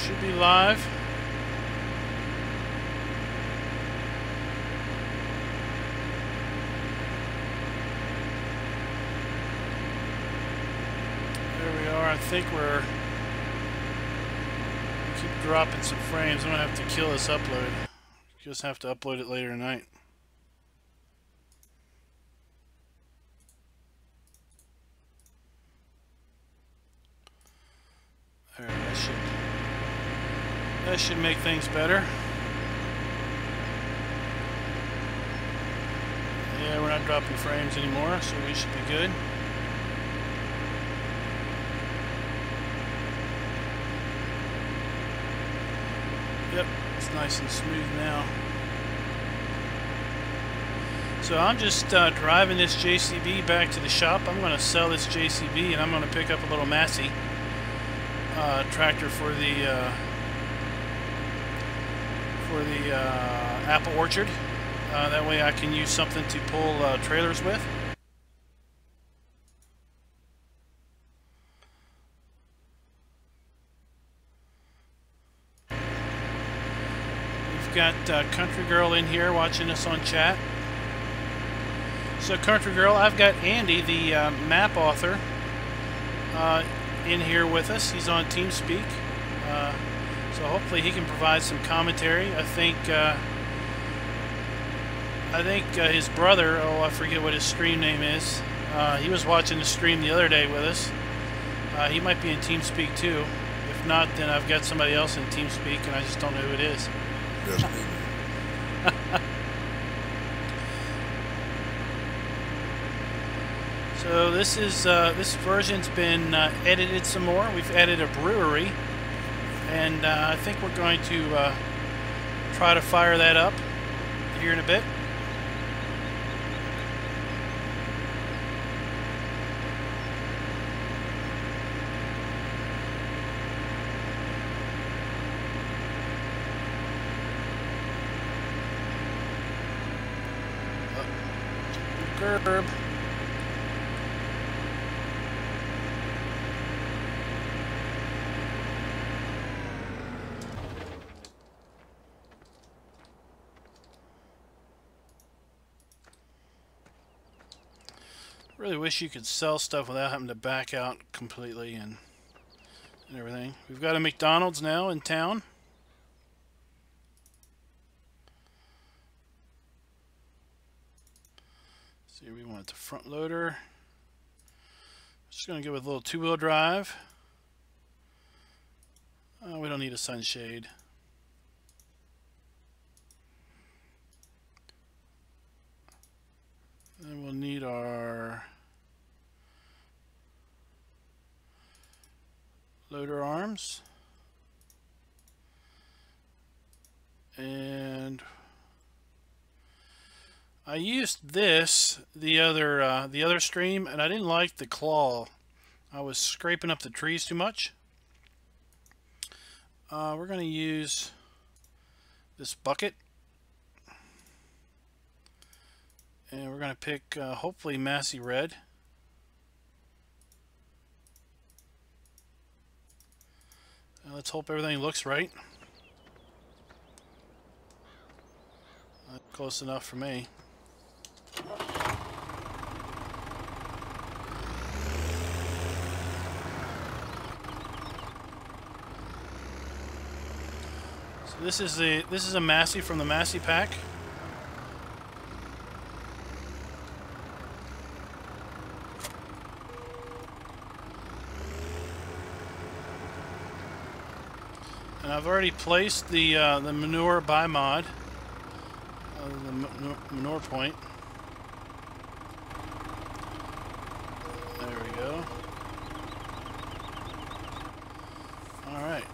Should be live. There we are. I think we keep dropping some frames. I'm gonna have to kill this upload. Just have to upload it later tonight. There, that should make things better. Yeah, we're not dropping frames anymore, so we should be good. Yep, it's nice and smooth now. So I'm just driving this JCB back to the shop. I'm going to sell this JCB and I'm going to pick up a little Massey tractor for the apple orchard. That way I can use something to pull trailers with. We've got Country Girl in here watching us on chat. So Country Girl, I've got Andy, the map author, in here with us. He's on TeamSpeak, so hopefully he can provide some commentary. I think his brother, oh I forget what his stream name is, he was watching the stream the other day with us. He might be in TeamSpeak too. If not, then I've got somebody else in TeamSpeak and I just don't know who it is. Yes, So this version's been edited some more. We've added a brewery, and I think we're going to try to fire that up here in a bit. Gerb. Really wish you could sell stuff without having to back out completely and everything. We've got a McDonald's now in town. See, we want the front loader. Just going to go with a little two-wheel drive. We don't need a sunshade. Then we'll need our loader arms, and I used this the other stream, and I didn't like the claw. I was scraping up the trees too much. We're going to use this bucket. And we're going to pick, hopefully, Massey Red. Let's hope everything looks right. Close enough for me. So this is a Massey from the Massey pack. And I've already placed the manure by mod, the manure point. There we go. All right.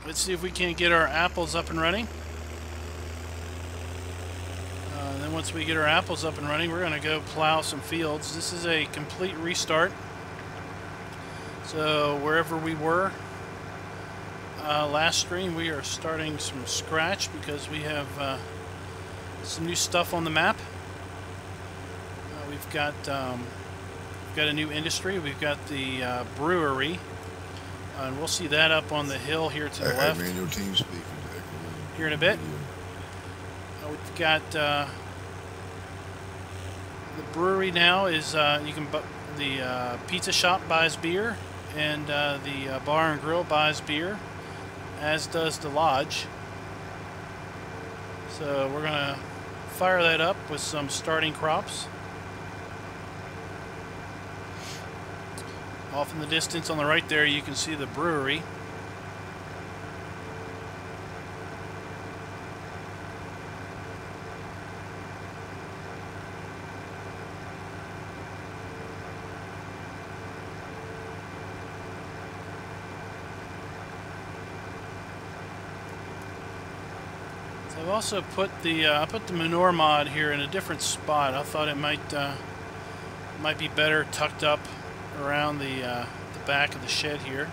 Let's see if we can get our apples up and running. And then once we get our apples up and running, we're going to go plow some fields. This is a complete restart. So wherever we were last stream, we are starting from scratch because we have some new stuff on the map. We've got a new industry. We've got the brewery, And we'll see that up on the hill here to the left. Man, your team speakers Here in a bit. We've got the brewery now is you can the pizza shop buys beer, and the bar and grill buys beer, as does the lodge. So we're gonna fire that up with some starting crops. Off in the distance on the right there, you can see the brewery. So I've also put the I put the manure mod here in a different spot. I thought it might be better tucked up around the back of the shed here.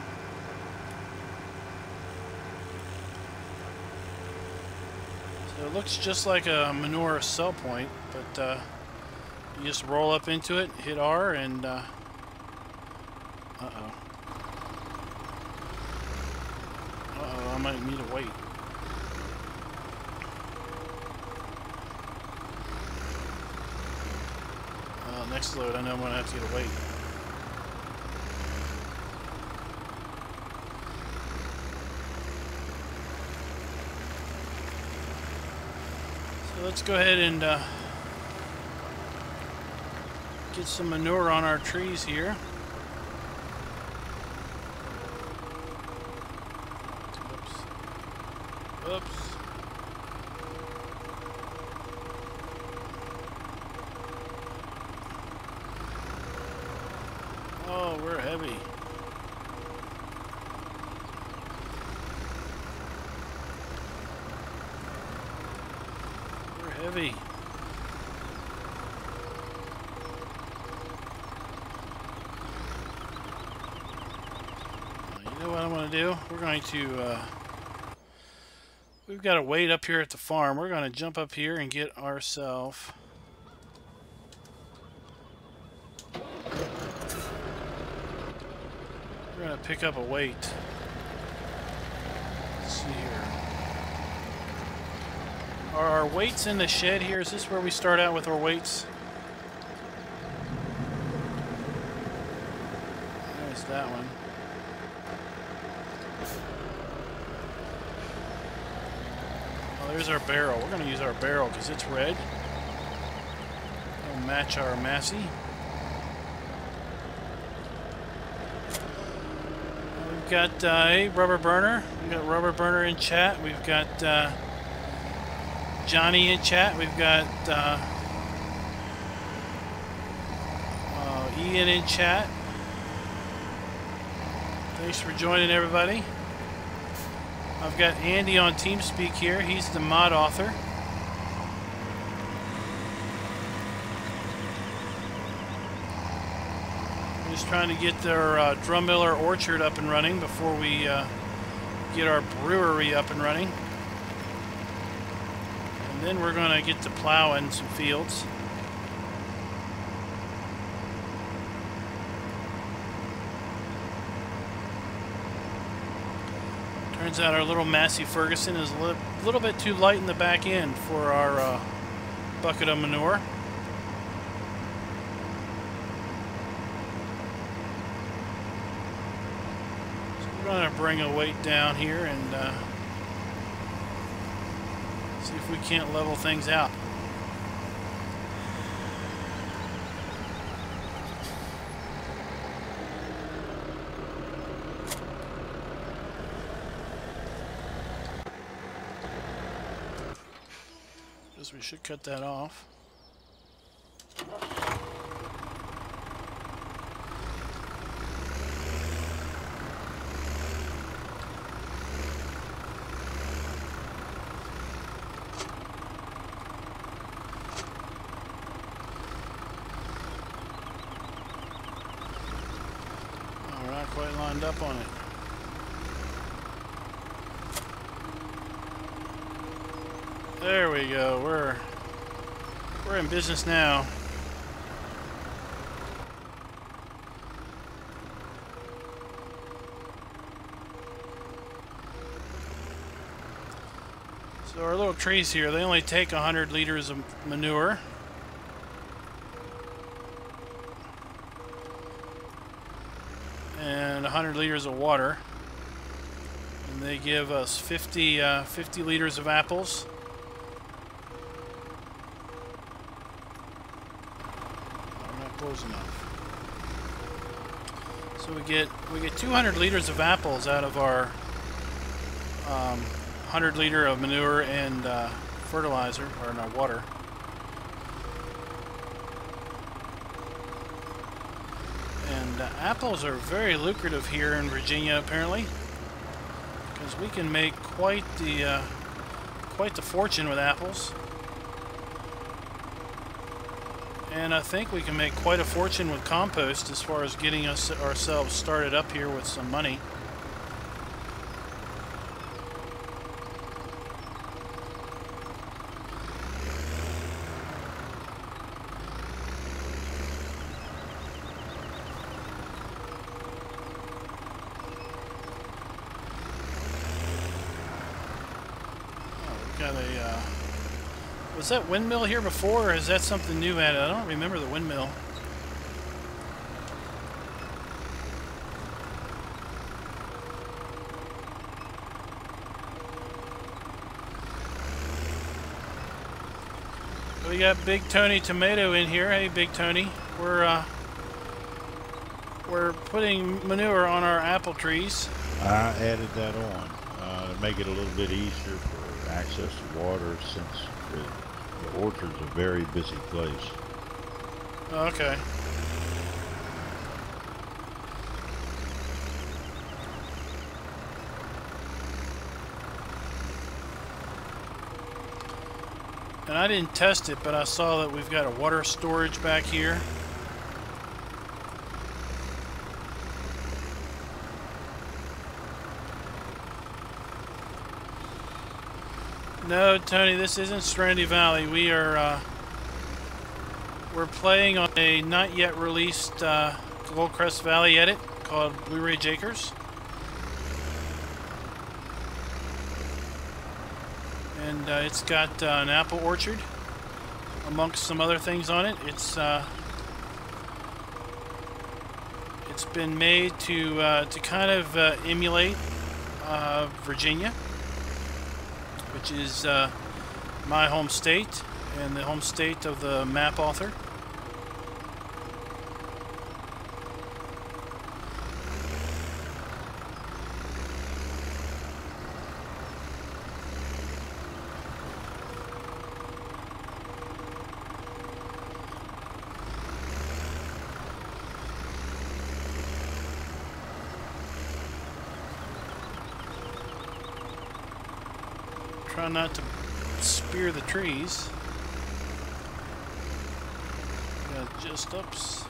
So it looks just like a manure cell point, but you just roll up into it, hit R, and uh-oh, I might need to wait. Next load, I know I'm going to have to get a wait. So let's go ahead and get some manure on our trees here. Oops. Oops. Oh, we're heavy. We're heavy. You know what I'm going to do? We're going to, we've got a weight up here at the farm. We're going to jump up here and get ourselves we're going to pick up a weight. Let's see here. Are our weights in the shed here? Is this where we start out with our weights? There's that one. Oh, there's our barrel. We're going to use our barrel because it's red. It'll match our Massey. We've got a rubber burner. We've got rubber burner in chat. We've got Johnny in chat. We've got Ian in chat. Thanks for joining, everybody. I've got Andy on TeamSpeak here. He's the mod author. Just trying to get their drum miller orchard up and running before we get our brewery up and running. And then we're going to get to plowing some fields. Turns out our little Massey Ferguson is a little bit too light in the back end for our bucket of manure. We're going to bring a weight down here and see if we can't level things out. Guess we should cut that off. Quite lined up on it. There we go. We're in business now. So our little trees here, they only take 100 liters of manure. And 100 liters of water. And they give us 50 liters of apples. I'm not close enough. So we get 200 liters of apples out of our 100 liter of manure and fertilizer, or no, water. And apples are very lucrative here in Virginia, apparently, because we can make quite the fortune with apples. And I think we can make quite a fortune with compost as far as getting ourselves started up here with some money. Got a, was that windmill here before, or is that something new added? I don't remember the windmill. We got Big Tony Tomato in here. Hey, Big Tony. We're putting manure on our apple trees. I added that on to make it a little bit easier for access to water, since the orchard's a very busy place. Okay. And I didn't test it, but I saw that we've got a water storage back here. No, Tony, this isn't Shenandoah Valley. We're playing on a not yet released Goldcrest Valley edit called Brewery Jakers. And it's got an apple orchard amongst some other things on it. It's been made to kind of emulate Virginia, which is my home state and the home state of the map author. Try not to spear the trees. Got just ups.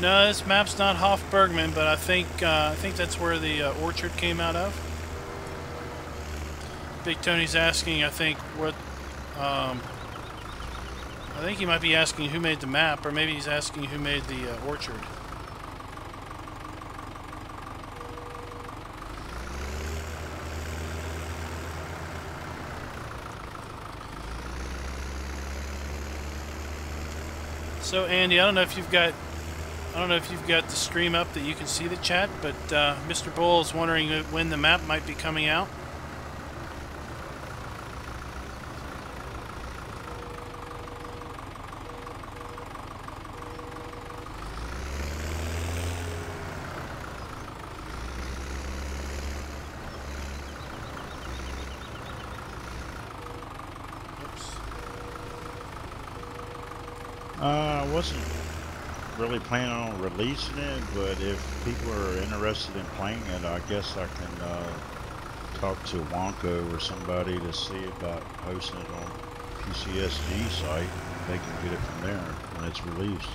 No, this map's not Hofbergman, but I think that's where the orchard came out of. Big Tony's asking, I think, what, I think he might be asking who made the map, or maybe he's asking who made the orchard. So Andy, I don't know if you've got the stream up that you can see the chat, but Mr. Bull is wondering when the map might be coming out. I wasn't really planning on releasing it, but if people are interested in playing it, I guess I can talk to Wonko or somebody to see about posting it on PCSG site. They can get it from there when it's released.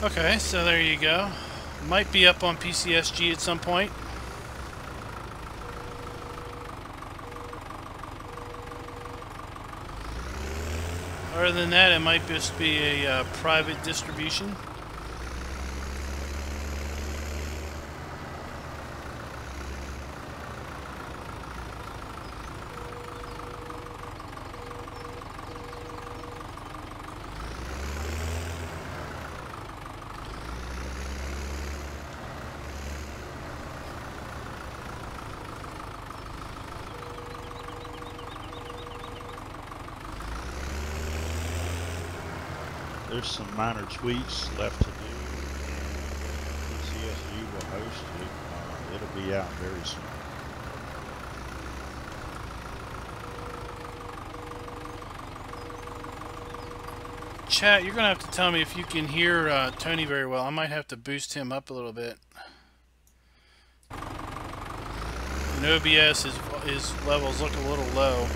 Okay, so there you go. Might be up on PCSG at some point. Other than that, it might just be a private distribution. There's some minor tweaks left to do. CSU will host it. It'll be out very soon. Chat, you're going to have to tell me if you can hear Tony very well. I might have to boost him up a little bit. In OBS, his levels look a little low.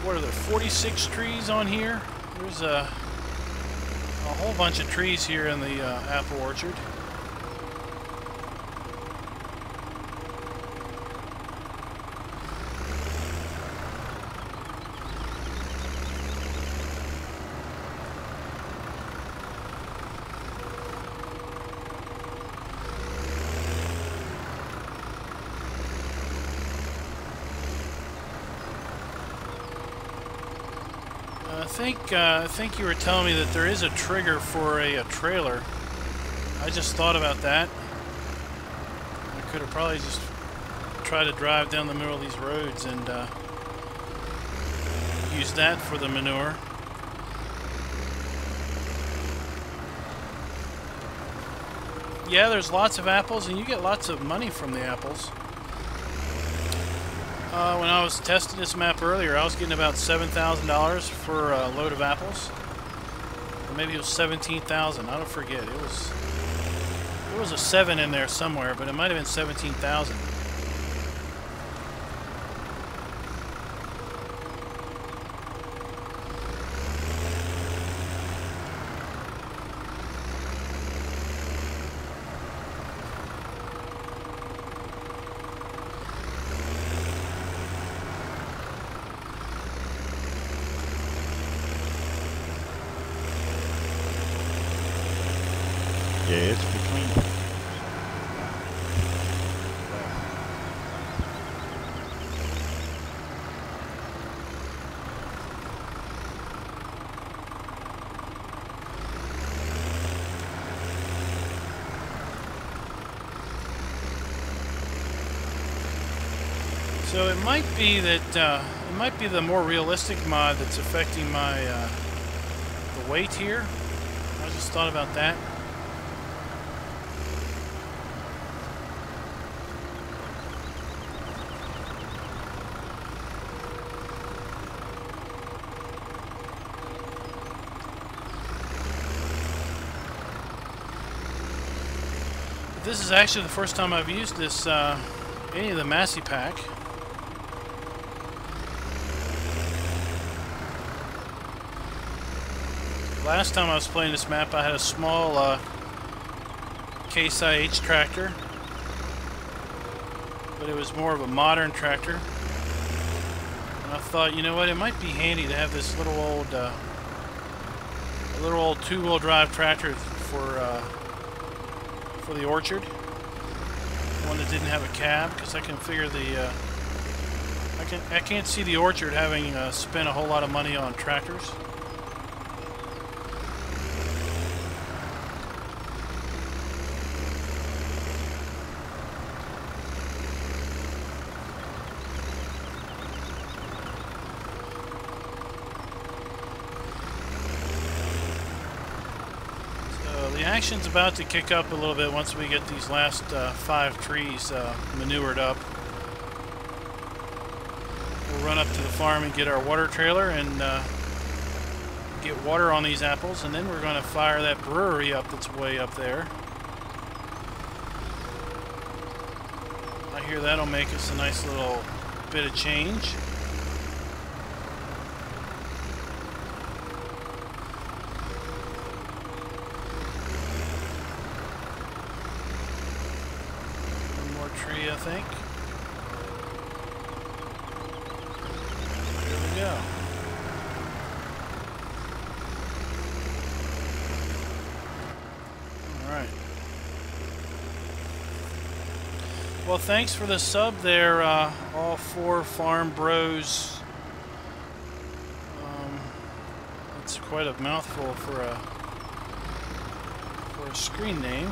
What are there, 46 trees on here? There's a whole bunch of trees here in the apple orchard. I think you were telling me that there is a trigger for a trailer. I just thought about that. I could have probably just tried to drive down the middle of these roads and use that for the manure. Yeah, there's lots of apples, and you get lots of money from the apples. When I was testing this map earlier, I was getting about $7,000 for a load of apples. Or maybe it was 17,000. I don't forget. There was a 7 in there somewhere, but it might have been 17,000. Yeah, it's between. So it might be that it might be the more realistic mod that's affecting my the weight here. I just thought about that. This is actually the first time I've used this, any of the Massey Pack. Last time I was playing this map, I had a small Case IH tractor, but it was more of a modern tractor. And I thought, you know what, it might be handy to have this little old two-wheel drive tractor for the orchard, one that didn't have a cab, because I can figure the I can't see the orchard having spent a whole lot of money on tractors. The action's about to kick up a little bit once we get these last 5 trees manured up. We'll run up to the farm and get our water trailer and get water on these apples, and then we're going to fire that brewery up that's way up there. I hear that'll make us a nice little bit of change. One more tree, I think. There we go. Alright. Well, thanks for the sub there, all four farm bros. That's quite a mouthful for a screen name.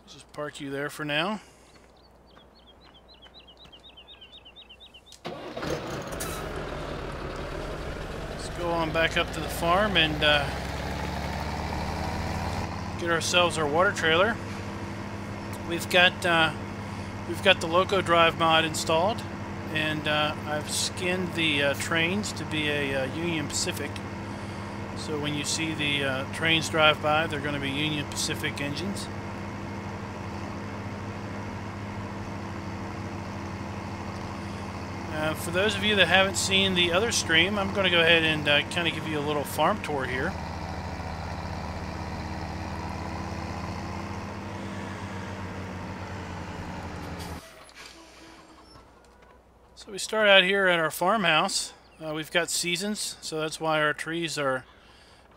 Just park you there for now. Let's go on back up to the farm and get ourselves our water trailer. We've got the Loco Drive mod installed, and I've skinned the trains to be a Union Pacific. So when you see the trains drive by, they're going to be Union Pacific engines. For those of you that haven't seen the other stream, I'm going to go ahead and kind of give you a little farm tour here. So we start out here at our farmhouse. We've got seasons, so that's why our trees are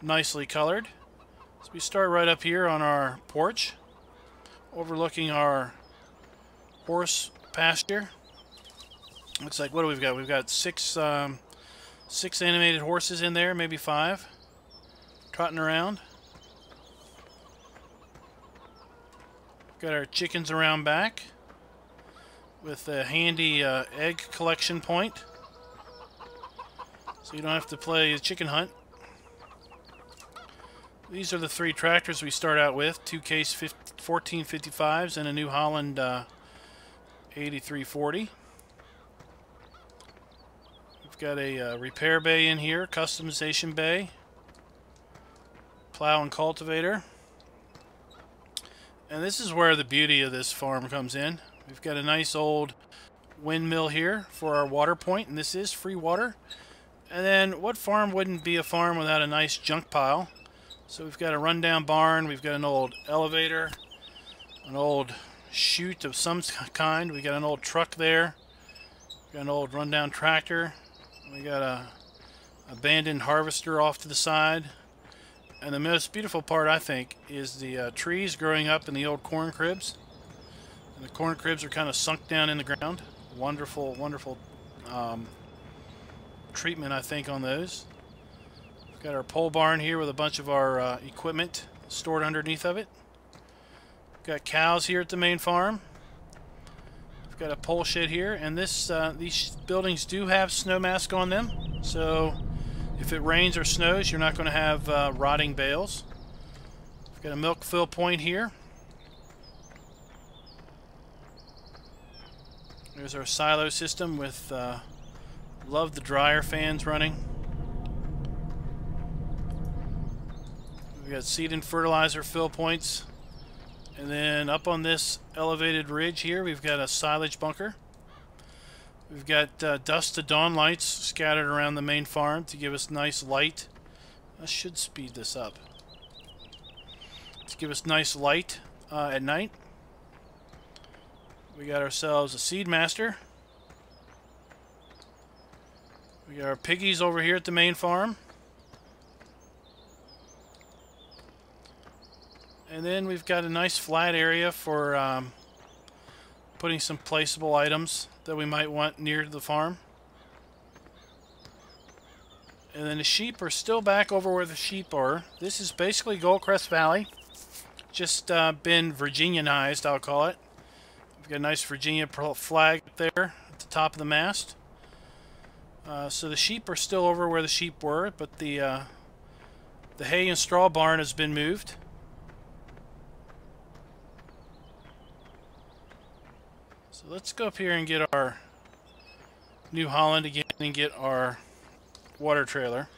nicely colored. So we start right up here on our porch, overlooking our horse pasture. Looks like, what do we've got? We've got six animated horses in there, maybe 5, trotting around. Got our chickens around back with a handy egg collection point, so you don't have to play a chicken hunt. These are the 3 tractors we start out with, 2 Case 1455s and a New Holland 8340. We've got a repair bay in here, customization bay, plow and cultivator. And this is where the beauty of this farm comes in. We've got a nice old windmill here for our water point, and this is free water. And then what farm wouldn't be a farm without a nice junk pile? So we've got a rundown barn, we've got an old elevator, an old chute of some kind, we got an old truck there, we got an old rundown tractor, we got a abandoned harvester off to the side. And the most beautiful part, I think, is the trees growing up in the old corn cribs. And the corn cribs are kind of sunk down in the ground. Wonderful, wonderful treatment, I think, on those. We've got our pole barn here with a bunch of our equipment stored underneath of it. We've got cows here at the main farm. We've got a pole shed here, and this these buildings do have snow mask on them, so if it rains or snows, you're not going to have rotting bales. We've got a milk fill point here. There's our silo system with love the dryer fans running. We've got seed and fertilizer fill points. And then up on this elevated ridge here, we've got a silage bunker. We've got dusk to dawn lights scattered around the main farm to give us nice light. I should speed this up. To give us nice light at night. We got ourselves a seed master. We got our piggies over here at the main farm. And then we've got a nice flat area for putting some placeable items that we might want near the farm. And then the sheep are still back over where the sheep are. This is basically Goldcrest Valley. Just been Virginianized, I'll call it. We've got a nice Virginia flag up there at the top of the mast. So the sheep are still over where the sheep were, but the hay and straw barn has been moved. So let's go up here and get our New Holland again and get our water trailer.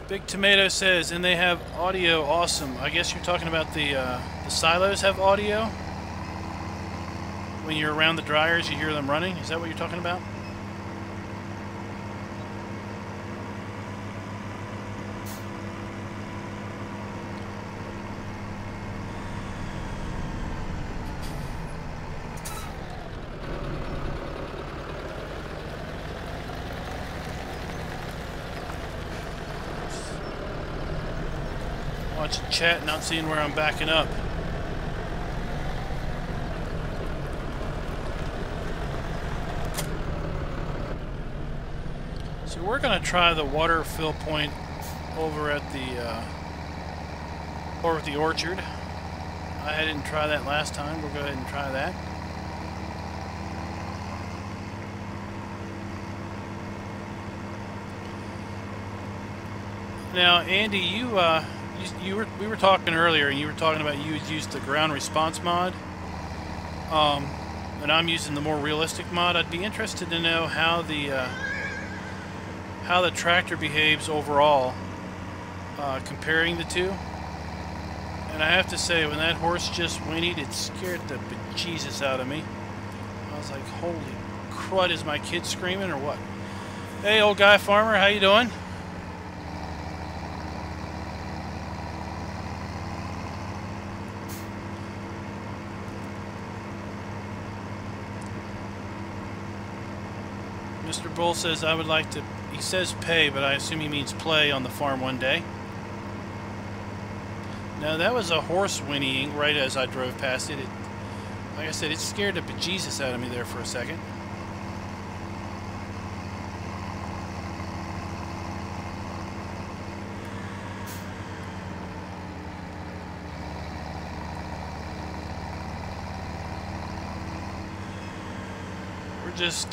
Big Tomato says, and they have audio. Awesome. I guess you're talking about the silos have audio. When you're around the dryers, you hear them running. Is that what you're talking about? Watching chat, not seeing where I'm backing up. So we're going to try the water fill point over at the orchard. I didn't try that last time. We'll go ahead and try that. Now, Andy, we were talking earlier, and you were talking about you had used the ground response mod, and I'm using the more realistic mod. I'd be interested to know how the tractor behaves overall, comparing the two. And I have to say, when that horse just whinnied, it scared the bejesus out of me. I was like, holy crud, is my kid screaming or what? Hey, old guy farmer, how you doing? Mr. Bull says, I would like to, he says pay, but I assume he means play on the farm one day. Now, that was a horse whinnying right as I drove past it. Like I said, it scared the bejesus out of me there for a second.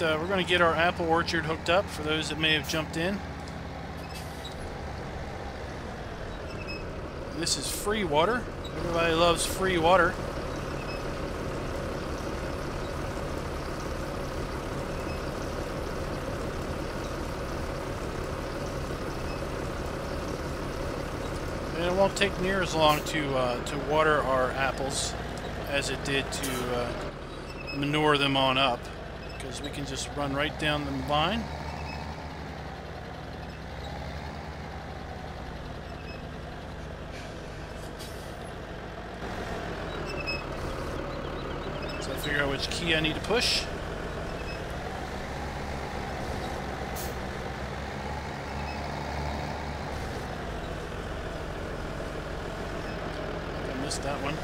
We're going to get our apple orchard hooked up for those that may have jumped in. This is free water. Everybody loves free water. And it won't take near as long to water our apples as it did to manure them on up, because we can just run right down the line. So I figure out which key I need to push. I missed that one.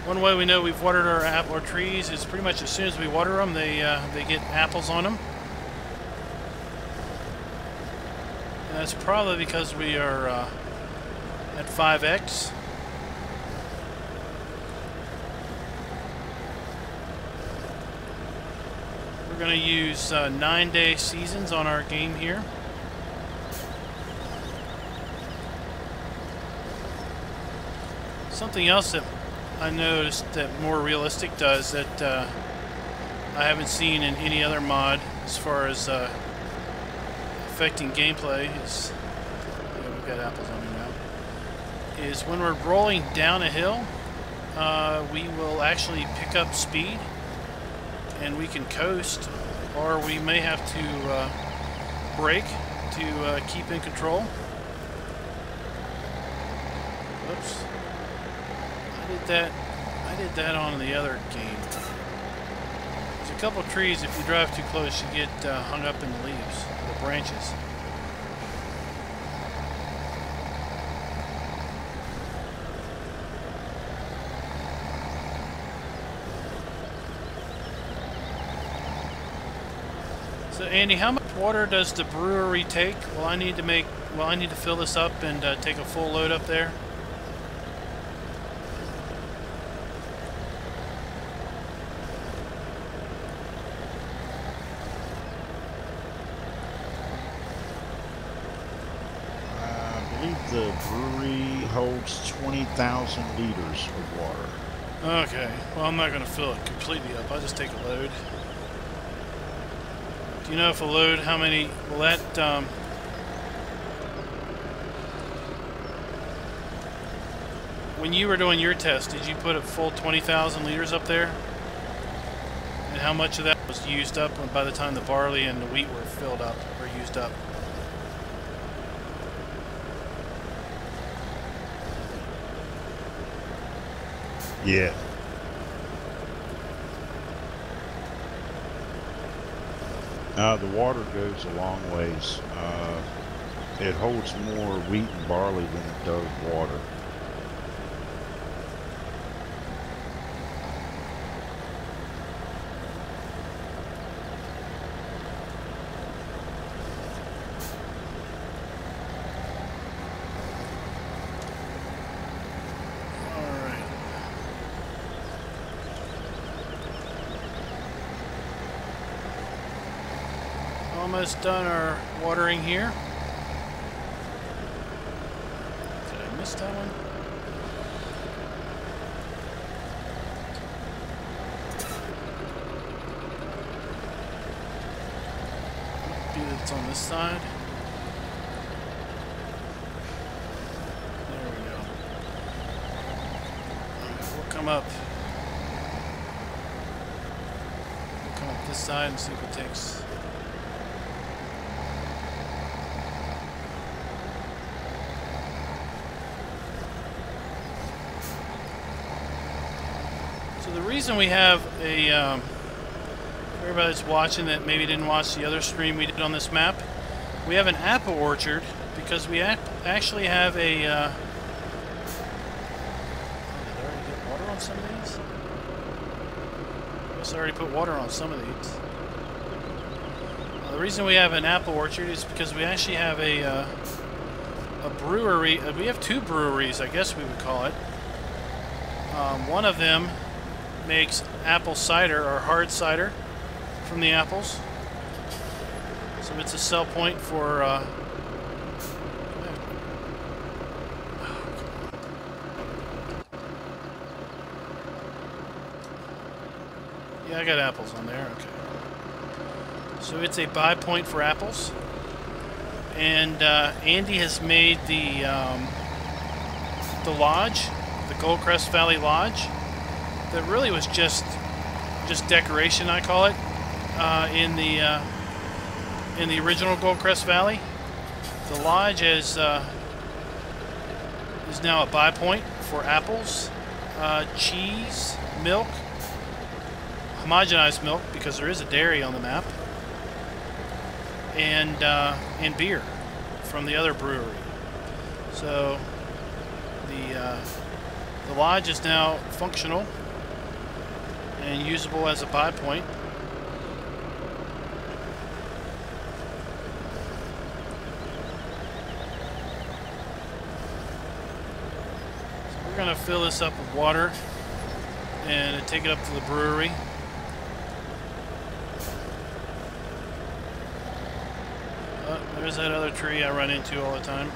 One way we know we've watered our apple trees is pretty much as soon as we water them, they get apples on them. And that's probably because we are at 5x. We're going to use 9-day seasons on our game here. Something else that I noticed that More Realistic does that I haven't seen in any other mod as far as affecting gameplay is, yeah, we've got apples on me now, is when we're rolling down a hill, we will actually pick up speed and we can coast, or we may have to brake to keep in control. Whoops. I did that on the other game. There's a couple trees, if you drive too close, you get hung up in the leaves, the branches. So Andy, how much water does the brewery take? Will I need to fill this up and take a full load up there? I believe the brewery holds 20,000 liters of water. Okay, well I'm not going to fill it completely up. I'll just take a load. Do you know if a load, how many, will that, when you were doing your test, did you put a full 20,000 liters up there? And how much of that was used up by the time the barley and the wheat were filled up or used up? Yeah. The water goes a long ways. It holds more wheat and barley than it does water. Almost done our watering here. Did I miss that one? Maybe it's on this side. There we go. We'll come up. We'll come up this side and see if it takes. So the reason we have a, for everybody that's watching that maybe didn't watch the other stream we did on this map, we have an apple orchard because we actually have a, did I already get water on some of these? I guess I already put water on some of these. The reason we have an apple orchard is because we actually have a brewery. We have two breweries, I guess we would call it. One of them makes apple cider or hard cider from the apples. So it's a sell point for yeah, I got apples on there. Okay. So it's a buy point for apples. And Andy has made the lodge, the Goldcrest Valley Lodge. That really was just decoration, I call it, in the original Goldcrest Valley. The lodge is now a buy point for apples, cheese, milk, homogenized milk because there is a dairy on the map, and beer from the other brewery. So the lodge is now functional and usable as a buy point. So we're going to fill this up with water and take it up to the brewery. There's that other tree I run into all the time.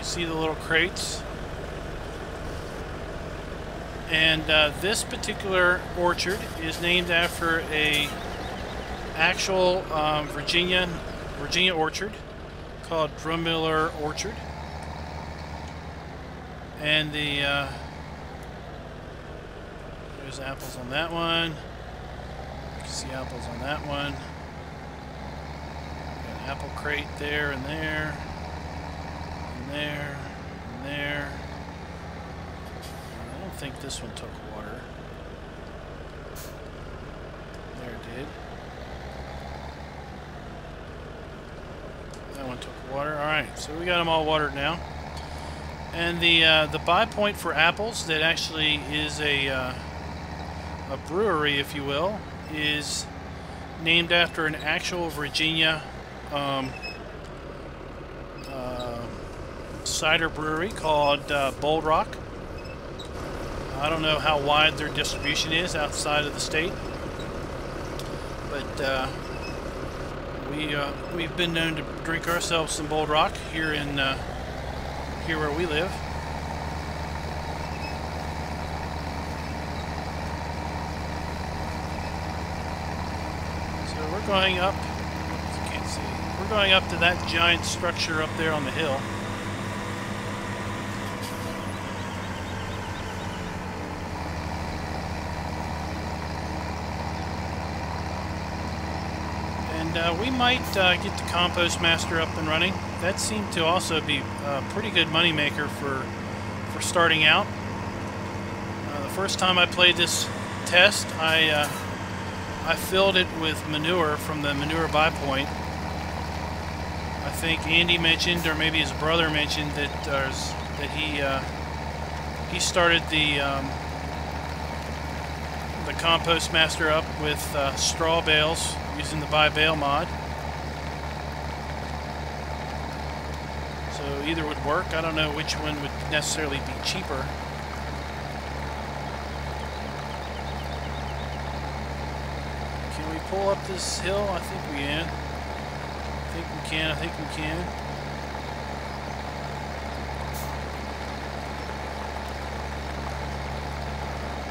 See the little crates, and this particular orchard is named after a actual Virginia orchard called Drumiller Orchard, and there's apples on that one. You can see apples on that one. Apple crate there and there, and there, and there. I don't think this one took water. There it did. That one took water. Alright, so we got them all watered now. And the buy point for apples, that actually is a brewery, if you will, is named after an actual Virginia cider brewery called Bold Rock. I don't know how wide their distribution is outside of the state, but we've been known to drink ourselves some Bold Rock here in here where we live. So we're going up. You can't see. We're going up to that giant structure up there on the hill. And we might get the compost master up and running. That seemed to also be a pretty good money maker for starting out. The first time I played this test, I filled it with manure from the manure buy point. I think Andy mentioned, or maybe his brother mentioned, that he started the compost master up with straw bales using the buy bale mod. So either would work. I don't know which one would necessarily be cheaper. Can we pull up this hill? I think we can. I think we can. I think we can.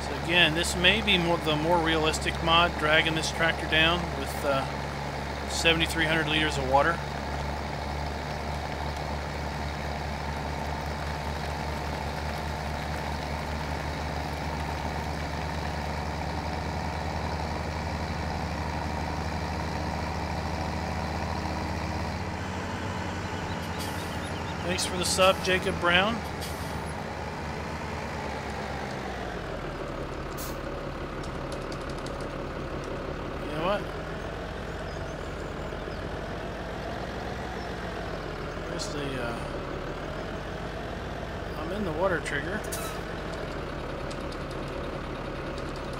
So again, this may be the more realistic mod, dragging this tractor down with 7,300 liters of water. Thanks for the sub, Jacob Brown. You know what? Where's the, I'm in the water trigger.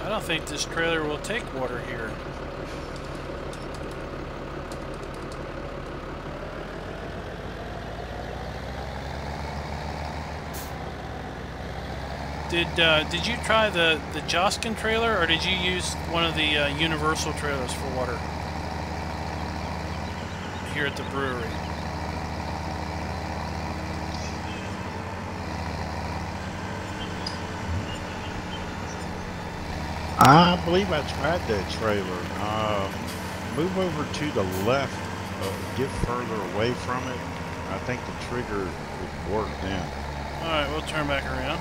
I don't think this trailer will take water here. Did you try the Joskin trailer, or did you use one of the universal trailers for water here at the brewery? I believe I tried that trailer. Move over to the left, get further away from it. I think the trigger would work then. Alright, we'll turn back around.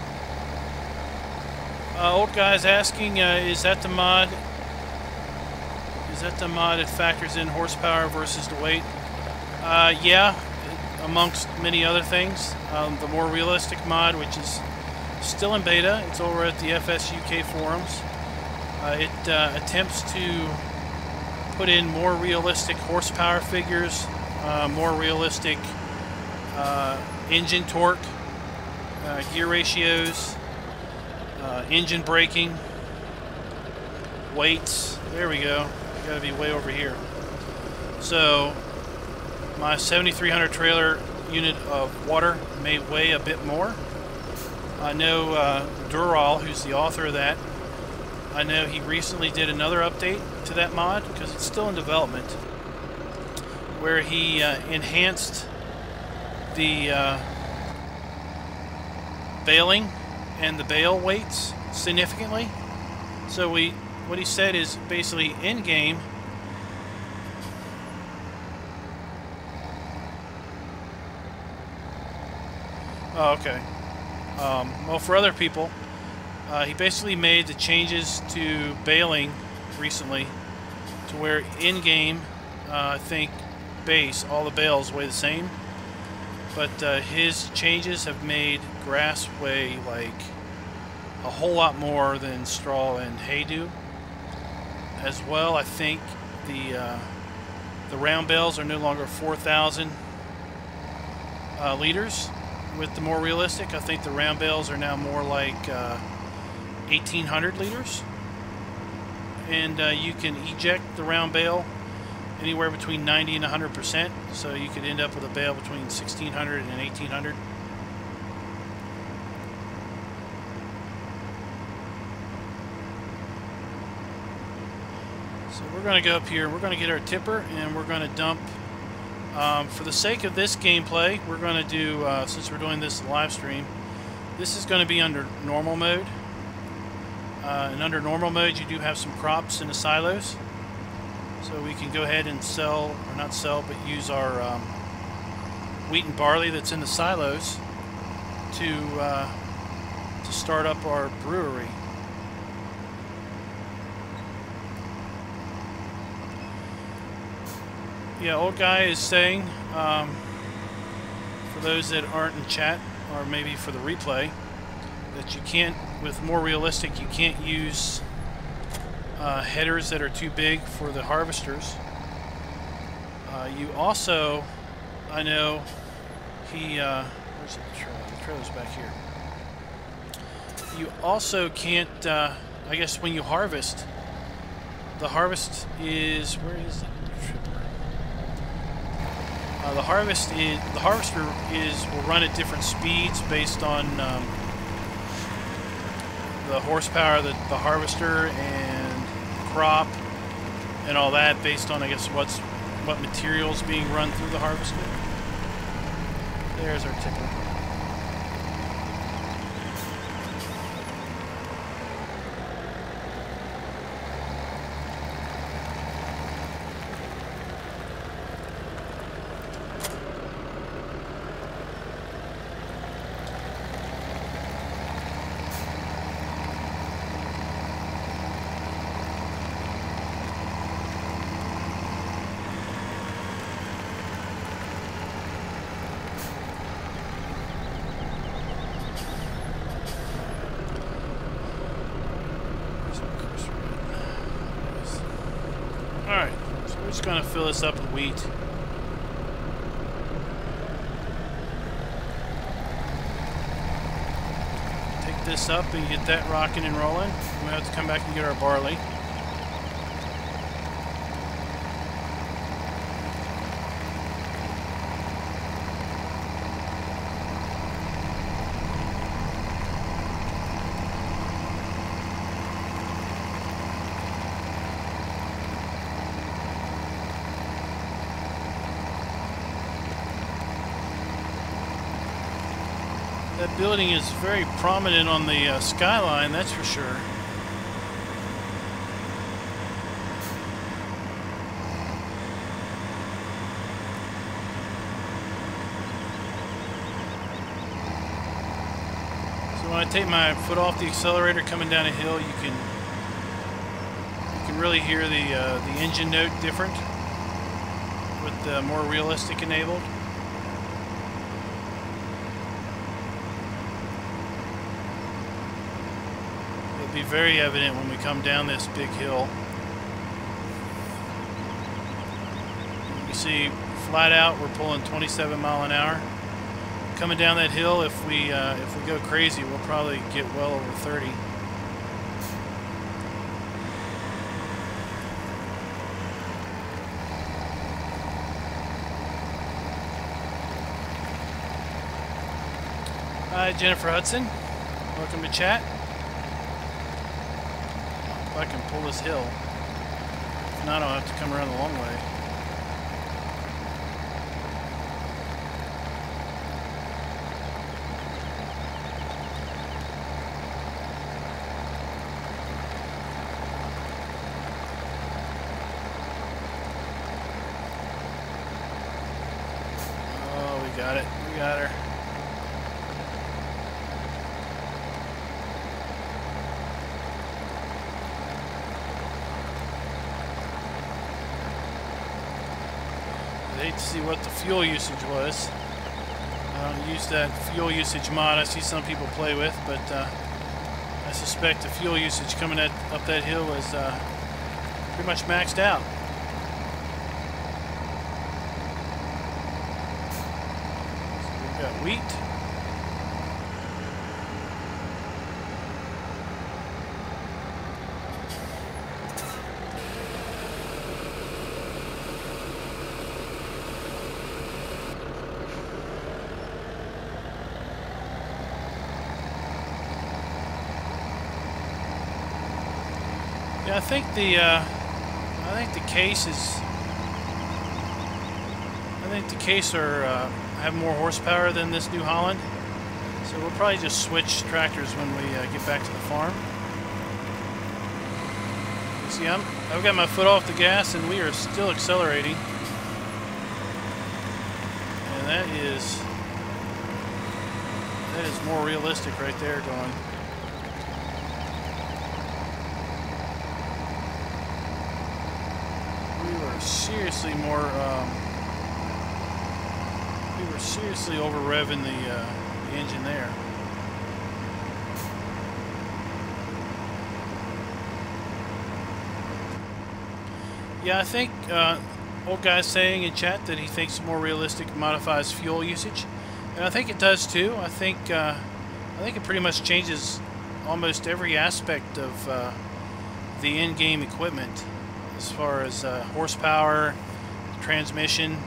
Old guy's asking, is that the mod? Is that the mod that factors in horsepower versus the weight? Yeah, amongst many other things. The more realistic mod, which is still in beta, it's over at the FSUK forums. It attempts to put in more realistic horsepower figures, more realistic engine torque, gear ratios, engine braking, weights. There we go. Gotta be way over here. So my 7,300 trailer unit of water may weigh a bit more. I know Dural, who's the author of that, I know he recently did another update to that mod, because it's still in development, where he enhanced the baling and the bale weights significantly. So what he said is basically in game, oh, okay. Well, for other people, he basically made the changes to baling recently to where in game, I think base, all the bales weigh the same. But his changes have made grass weigh like a whole lot more than straw and hay do. As well, I think the round bales are no longer 4,000 liters. With the more realistic, I think the round bales are now more like 1,800 liters. And you can eject the round bale anywhere between 90 and 100%. So you could end up with a bale between 1,600 and 1,800. So we're going to go up here. We're going to get our tipper and we're going to dump. For the sake of this gameplay, we're going to do, since we're doing this live stream, this is going to be under normal mode. And under normal mode, you do have some crops in the silos. So we can go ahead and sell, or not sell, but use our wheat and barley that's in the silos to start up our brewery. Yeah, old guy is saying, for those that aren't in chat, or maybe for the replay, that you can't, with more realistic, you can't use headers that are too big for the harvesters. You also, I know, where's the trailer? The trailer's back here. You also can't, I guess when you harvest, the harvest is, where is it? The harvester will run at different speeds based on the horsepower of the harvester and crop and all that, based on, I guess, what materials being run through the harvester. There's our tipper. Alright, so we're just going to fill this up with wheat. Take this up and get that rocking and rolling. We have to come back and get our barley. That building is very prominent on the skyline, that's for sure. So when I take my foot off the accelerator coming down a hill, you can really hear the engine note different with the more realistic enabled. Be very evident when we come down this big hill. You see, flat out, we're pulling 27 mile an hour. Coming down that hill, if we go crazy, we'll probably get well over 30. Hi, Jennifer Hudson. Welcome to chat. I can pull this hill. If not, I'll have to come around the long way. Oh, we got it. We got her. I'd hate to see what the fuel usage was. I don't use that fuel usage mod I see some people play with, but I suspect the fuel usage coming up that hill was pretty much maxed out. So we've got wheat. Yeah, I think the case have more horsepower than this New Holland, so we'll probably just switch tractors when we get back to the farm. You see, I've got my foot off the gas, and we are still accelerating, and that is more realistic right there going. Seriously we were seriously over revving the engine there. Yeah, I think old guy's saying in chat that he thinks more realistic modifies fuel usage, and I think it does too. I think it pretty much changes almost every aspect of the in-game equipment, as far as horsepower, transmission,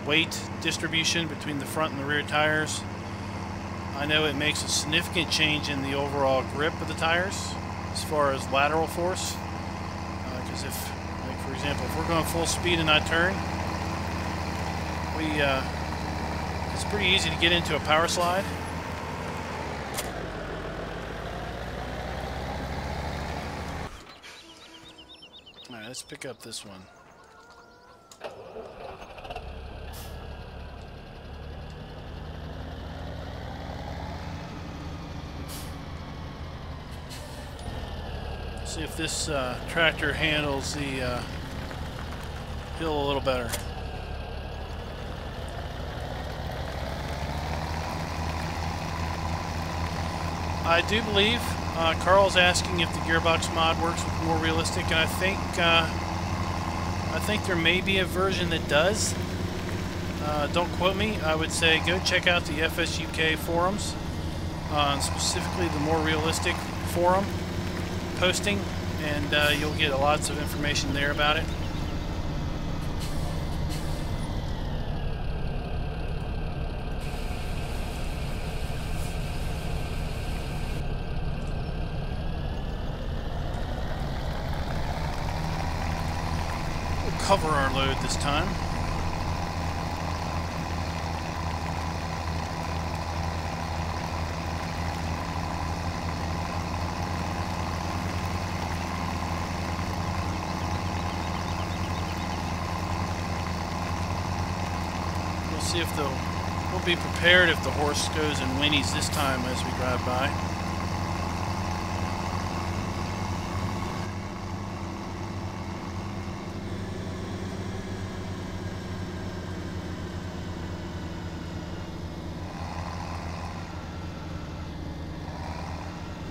weight distribution between the front and the rear tires. I know it makes a significant change in the overall grip of the tires as far as lateral force, because if, like for example, if we're going full speed and I turn, it's pretty easy to get into a power slide. Let's pick up this one. See if this tractor handles the hill a little better. I do believe Carl's asking if the gearbox mod works with more realistic, and I think there may be a version that does. Don't quote me. I would say go check out the FSUK forums, specifically the more realistic forum posting, and you'll get lots of information there about it. Cover our load this time. We'll see if we'll be prepared if the horse goes and whinnies this time as we drive by.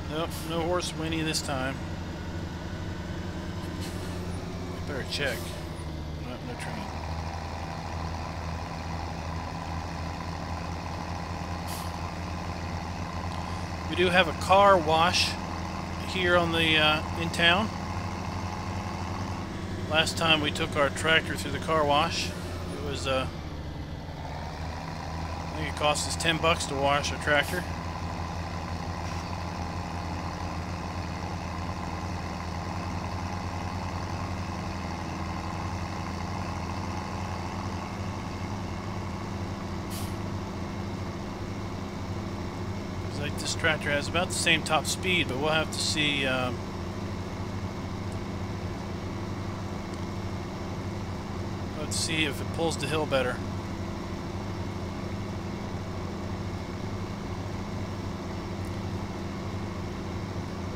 Nope, no horse whinny this time. Better check. Nope, no train. We do have a car wash here on the in town. Last time we took our tractor through the car wash, it was I think it cost us $10 to wash our tractor. This tractor has about the same top speed, but we'll have to see if it pulls the hill better.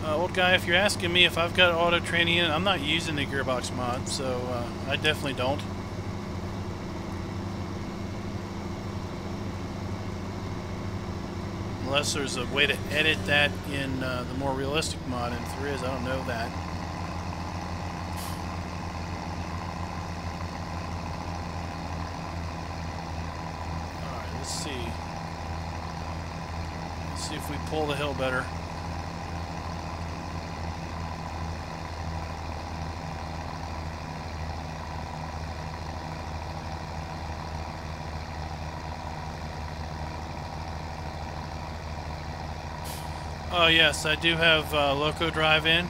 Old guy, if you're asking me if I've got auto training in, I'm not using the gearbox mod, so I definitely don't. Unless there's a way to edit that in the more realistic mod, and if there is, I don't know that. Alright, let's see. Let's see if we pull the hill better. Oh yes, I do have Loco Drive in.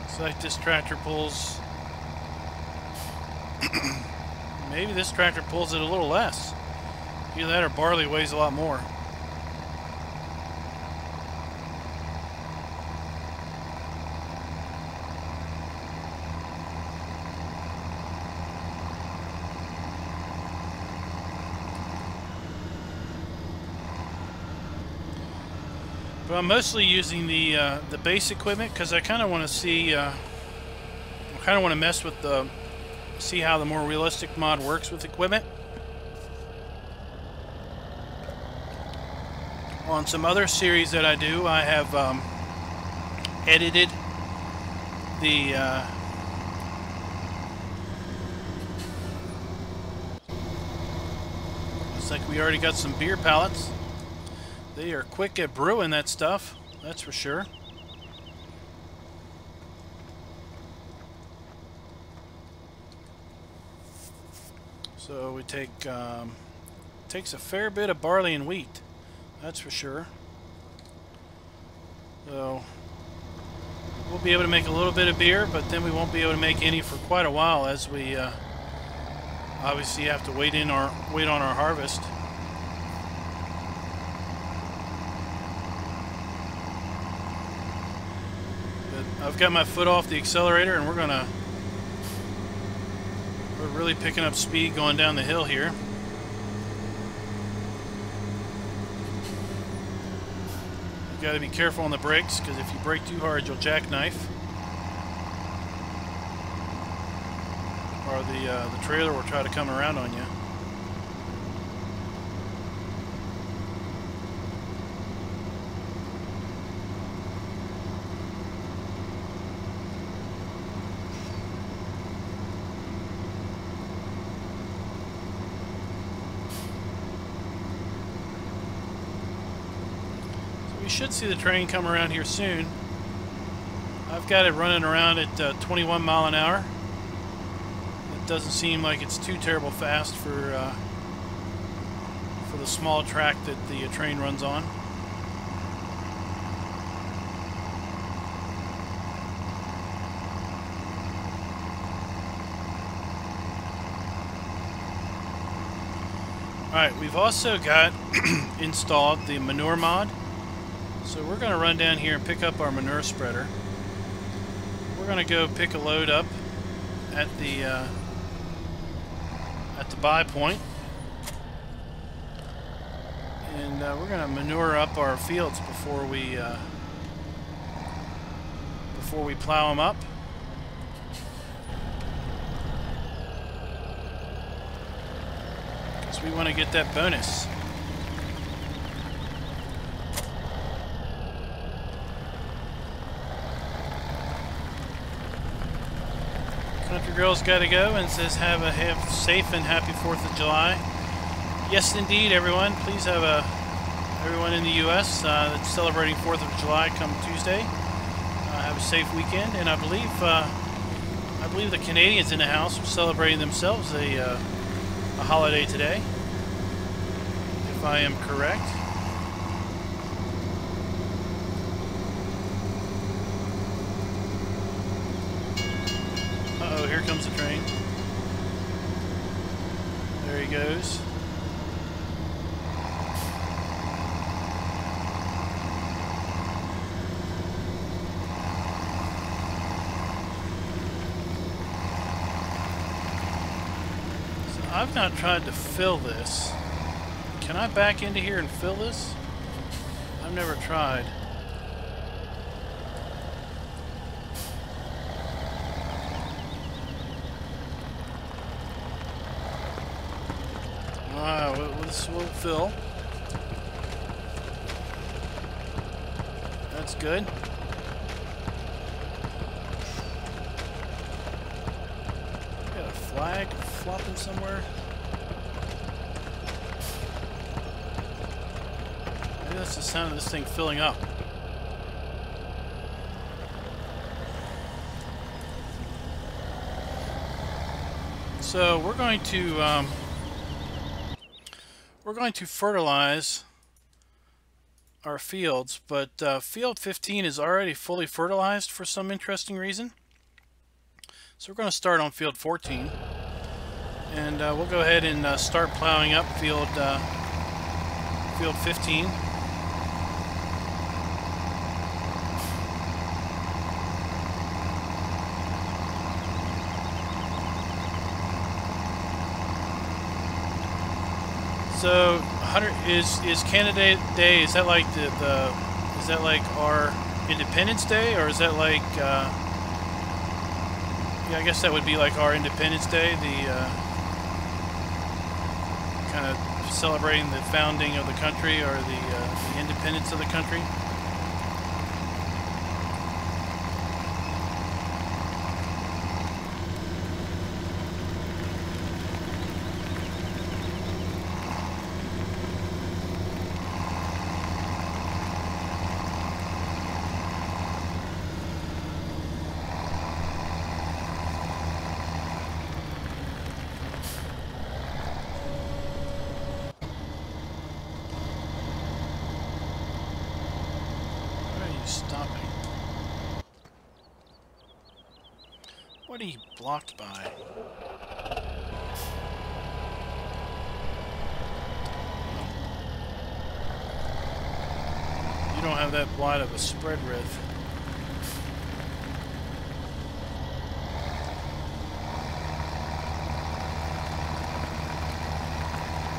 Looks like this tractor pulls... Maybe this tractor pulls it a little less. Either that or barley weighs a lot more. But I'm mostly using the base equipment because I kind of want to see, I kind of want to mess with the, see how the more realistic mod works with equipment. On some other series that I do, I have edited the looks like we already got some beer pallets. They are quick at brewing that stuff, that's for sure. So we take takes a fair bit of barley and wheat, that's for sure. So we'll be able to make a little bit of beer, but then we won't be able to make any for quite a while, as we obviously have to wait on our harvest. I've got my foot off the accelerator, and we're really picking up speed going down the hill here. You've got to be careful on the brakes, because if you brake too hard, you'll jackknife. Or the trailer will try to come around on you. We should see the train come around here soon. I've got it running around at 21 mile an hour. It doesn't seem like it's too terrible fast for the small track that the train runs on. Alright, we've also got installed the manure mod. So we're going to run down here and pick up our manure spreader. We're going to go pick a load up at the buy point, and we're going to manure up our fields before we plow them up. Because we want to get that bonus. Country Girl's got to go and says have a safe and happy 4th of July. Yes, indeed, everyone. Please have everyone in the U.S. That's celebrating 4th of July come Tuesday. Have a safe weekend, and I believe the Canadians in the house are celebrating themselves a holiday today, if I am correct. Uh-oh, here comes the train. There he goes. So I've not tried to fill this. Can I back into here and fill this? I've never tried. This will fill. That's good. Got a flag flopping somewhere. Maybe that's the sound of this thing filling up. So we're going to fertilize our fields, but field 15 is already fully fertilized for some interesting reason. So we're going to start on field 14, and we'll go ahead and start plowing up field 15. So, is Canada Day? Is that like is that like our Independence Day, or is that like? Yeah, I guess that would be like our Independence Day. The kind of celebrating the founding of the country, or the independence of the country. Stopping. What are you blocked by? You don't have that wide of a spread width.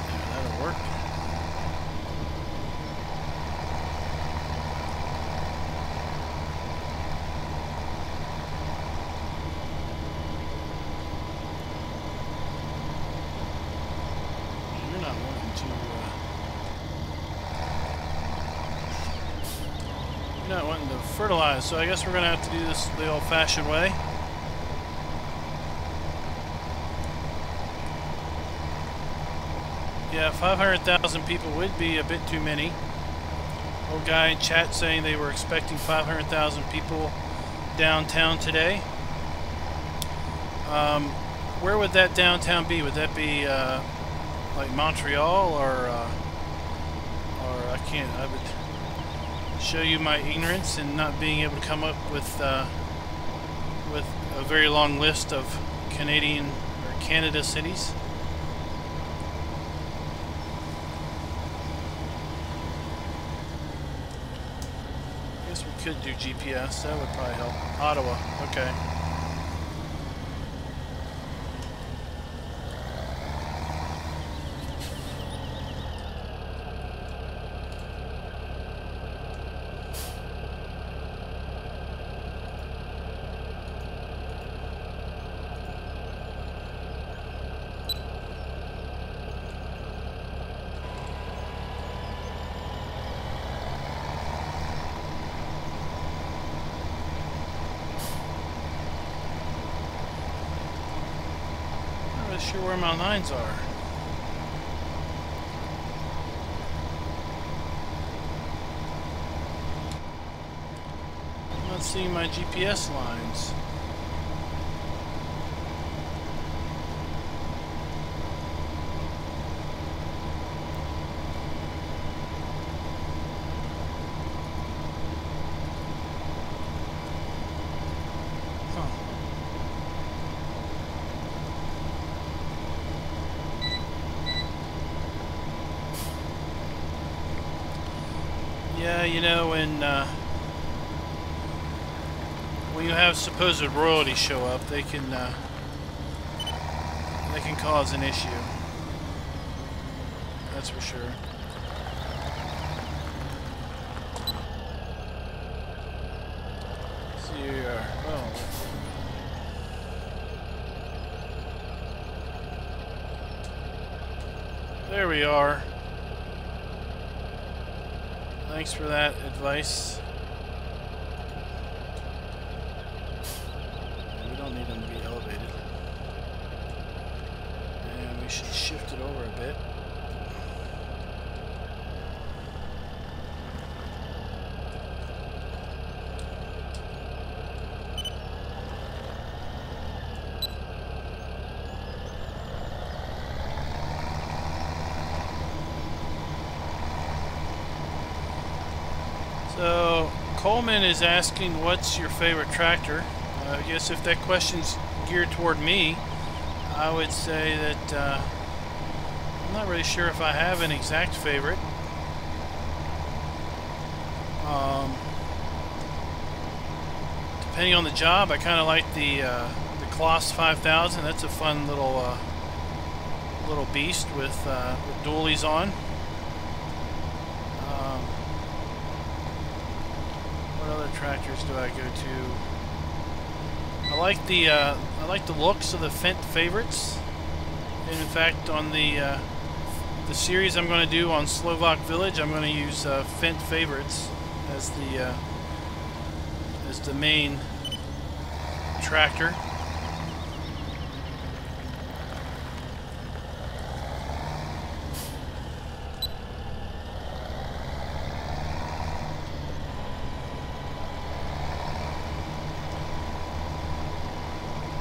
Yeah, that'll work. Not wanting to fertilize, so I guess we're going to have to do this the old-fashioned way. Yeah, 500,000 people would be a bit too many. Old guy in chat saying they were expecting 500,000 people downtown today. Where would that downtown be? Would that be like Montreal, or I can't. I would show you my ignorance in not being able to come up with a very long list of Canadian or Canada cities. I guess we could do GPS. That would probably help. Ottawa. Okay. Not sure where my lines are. I'm not seeing my GPS lines. Yeah, you know, when you have supposed royalty show up, they can cause an issue. That's for sure. So you are. Oh. there we are. Thanks for that advice. We don't need them to be elevated. And we should shift it over a bit. So Coleman is asking, what's your favorite tractor? I guess if that question's geared toward me, I would say that I'm not really sure if I have an exact favorite. Depending on the job, I kind of like the Kloss 5000. That's a fun little beast with dualies on. What other tractors do I go to? I like the looks of the Fendt favorites. And in fact, on the series I'm going to do on Slovak Village, I'm going to use Fendt favorites as the main tractor.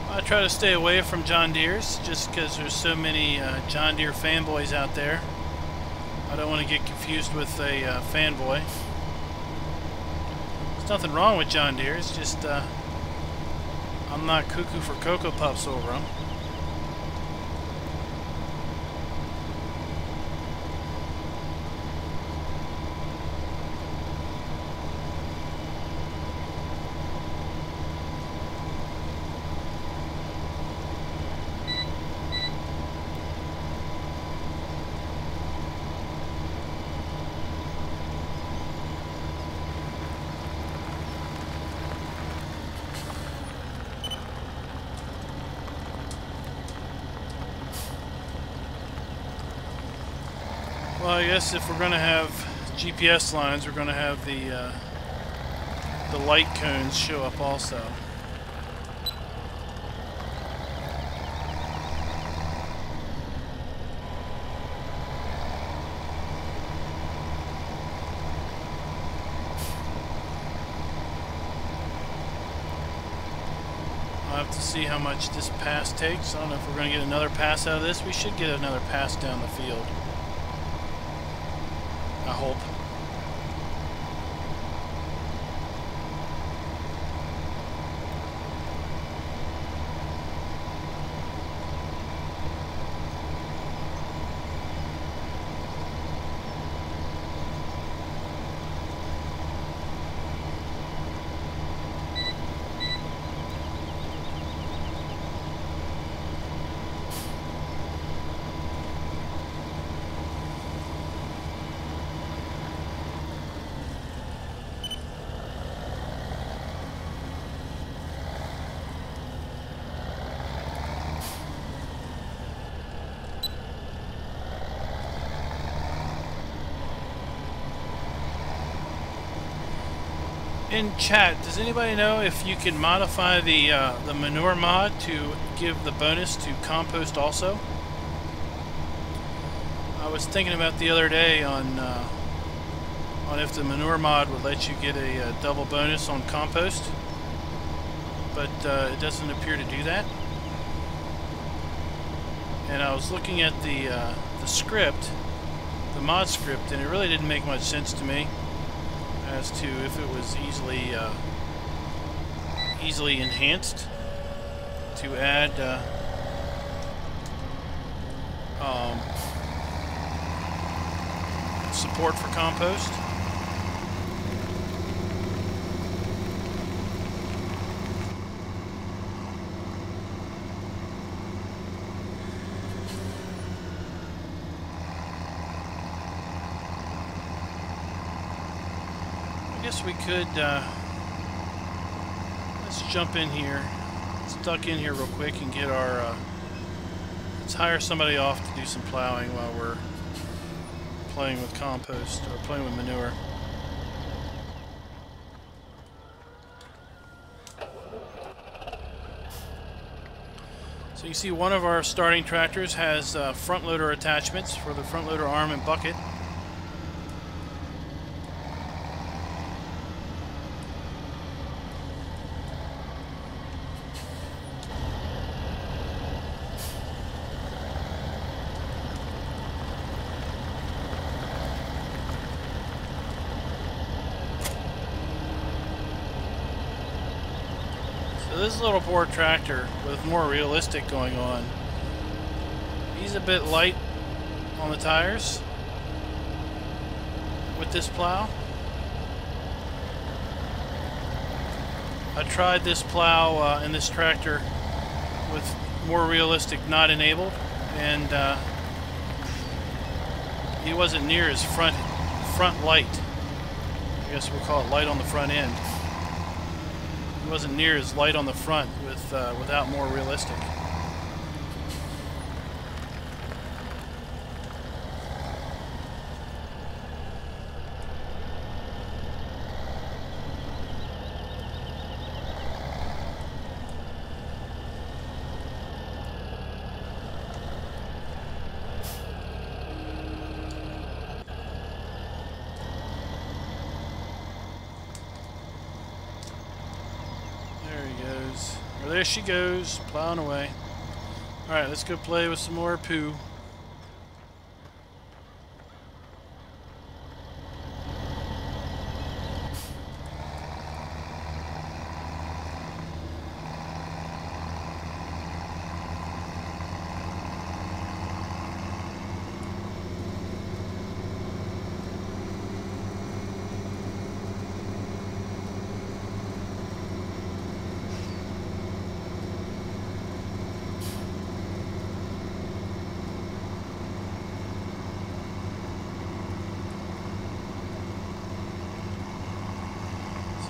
I try to stay away from John Deere's just because there's so many John Deere fanboys out there. I don't want to get confused with a fanboy. There's nothing wrong with John Deere, it's just I'm not cuckoo for Cocoa Puffs over them. Well, I guess if we're going to have GPS lines, we're going to have the light cones show up also. I'll have to see how much this pass takes. I don't know if we're going to get another pass out of this. We should get another pass down the field. I hope. In chat, does anybody know if you can modify the manure mod to give the bonus to compost also? I was thinking about the other day on if the manure mod would let you get a double bonus on compost, but it doesn't appear to do that. And I was looking at the script, the mod script, and it really didn't make much sense to me as to if it was easily enhanced to add support for compost. I guess we could, let's jump in here, let's duck in here real quick and get our, let's hire somebody off to do some plowing while we're playing with compost or playing with manure. So you see one of our starting tractors has front loader attachments for the front loader arm and bucket. So this little bore tractor with more realistic going on, he's a bit light on the tires with this plow. I tried this plow and this tractor with more realistic not enabled, and he wasn't near his front light. I guess we'll call it light on the front end. He wasn't near as light on the front without more realistic. Or there she goes, plowing away. Alright, let's go play with some more poo.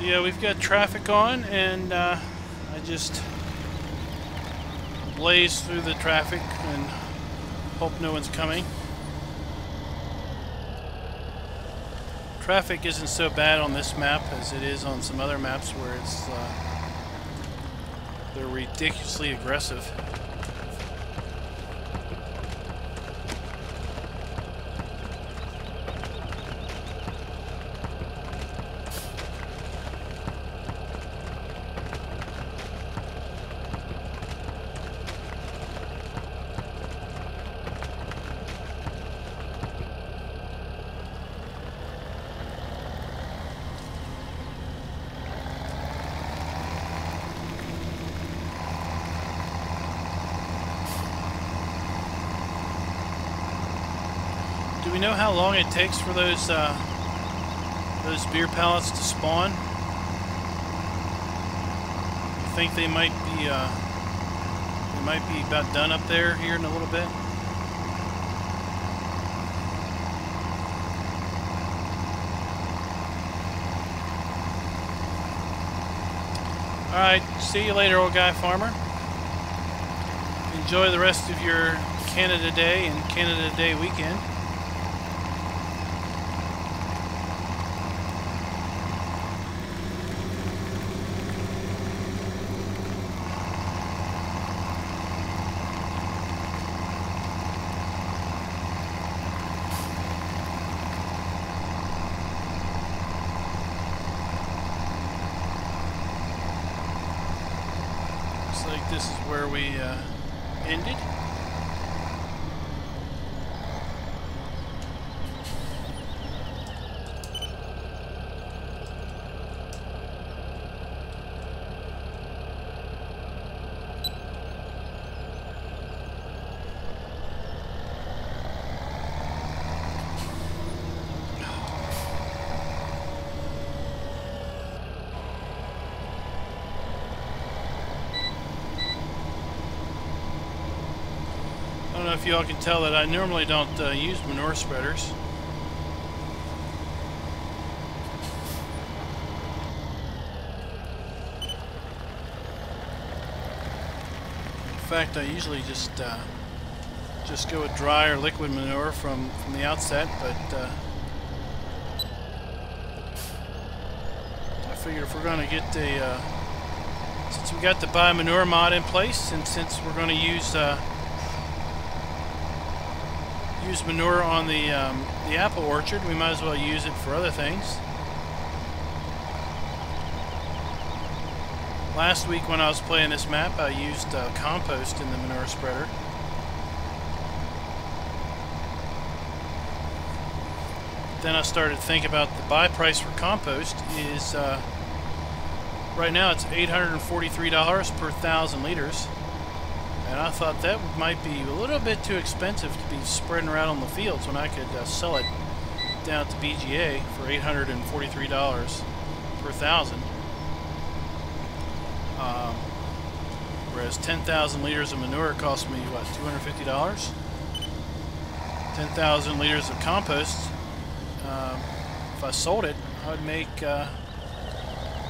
Yeah, we've got traffic on, and I just blaze through the traffic and hope no one's coming. Traffic isn't so bad on this map as it is on some other maps where it's they're ridiculously aggressive. Do we know how long it takes for those beer pallets to spawn? You think they might be about done up there here in a little bit? All right, see you later, old guy farmer. Enjoy the rest of your Canada Day and Canada Day weekend. Like this is where we ended. I don't know if y'all can tell that I normally don't use manure spreaders. In fact, I usually just just go with dry or liquid manure from the outset, but I figured if we're going to get the since we got the buy manure mod in place, and since we're going to use manure on the apple orchard, we might as well use it for other things. Last week when I was playing this map, I used compost in the manure spreader. Then I started to think about the buy price for compost is right now it's $843 per 1,000 liters, and I thought that might be a little bit too expensive to be spreading around on the fields when I could sell it down at the BGA for $843 per 1,000. Whereas 10,000 liters of manure cost me, what, $250? 10,000 liters of compost, if I sold it, I would make, I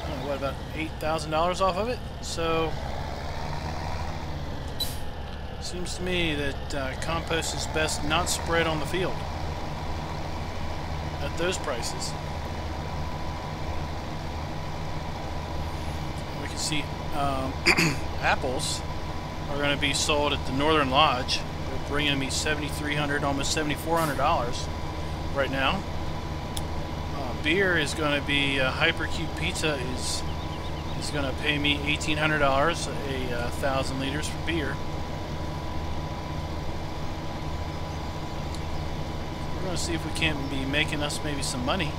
don't know, what, about $8,000 off of it? So, seems to me that compost is best not spread on the field at those prices. We can see apples are going to be sold at the Northern Lodge. They're bringing me $7,300, almost $7,400 right now. Beer is going to be Hypercube Pizza is going to pay me $1,800 a 1,000 liters for beer. We're going to see if we can't be making us maybe some money.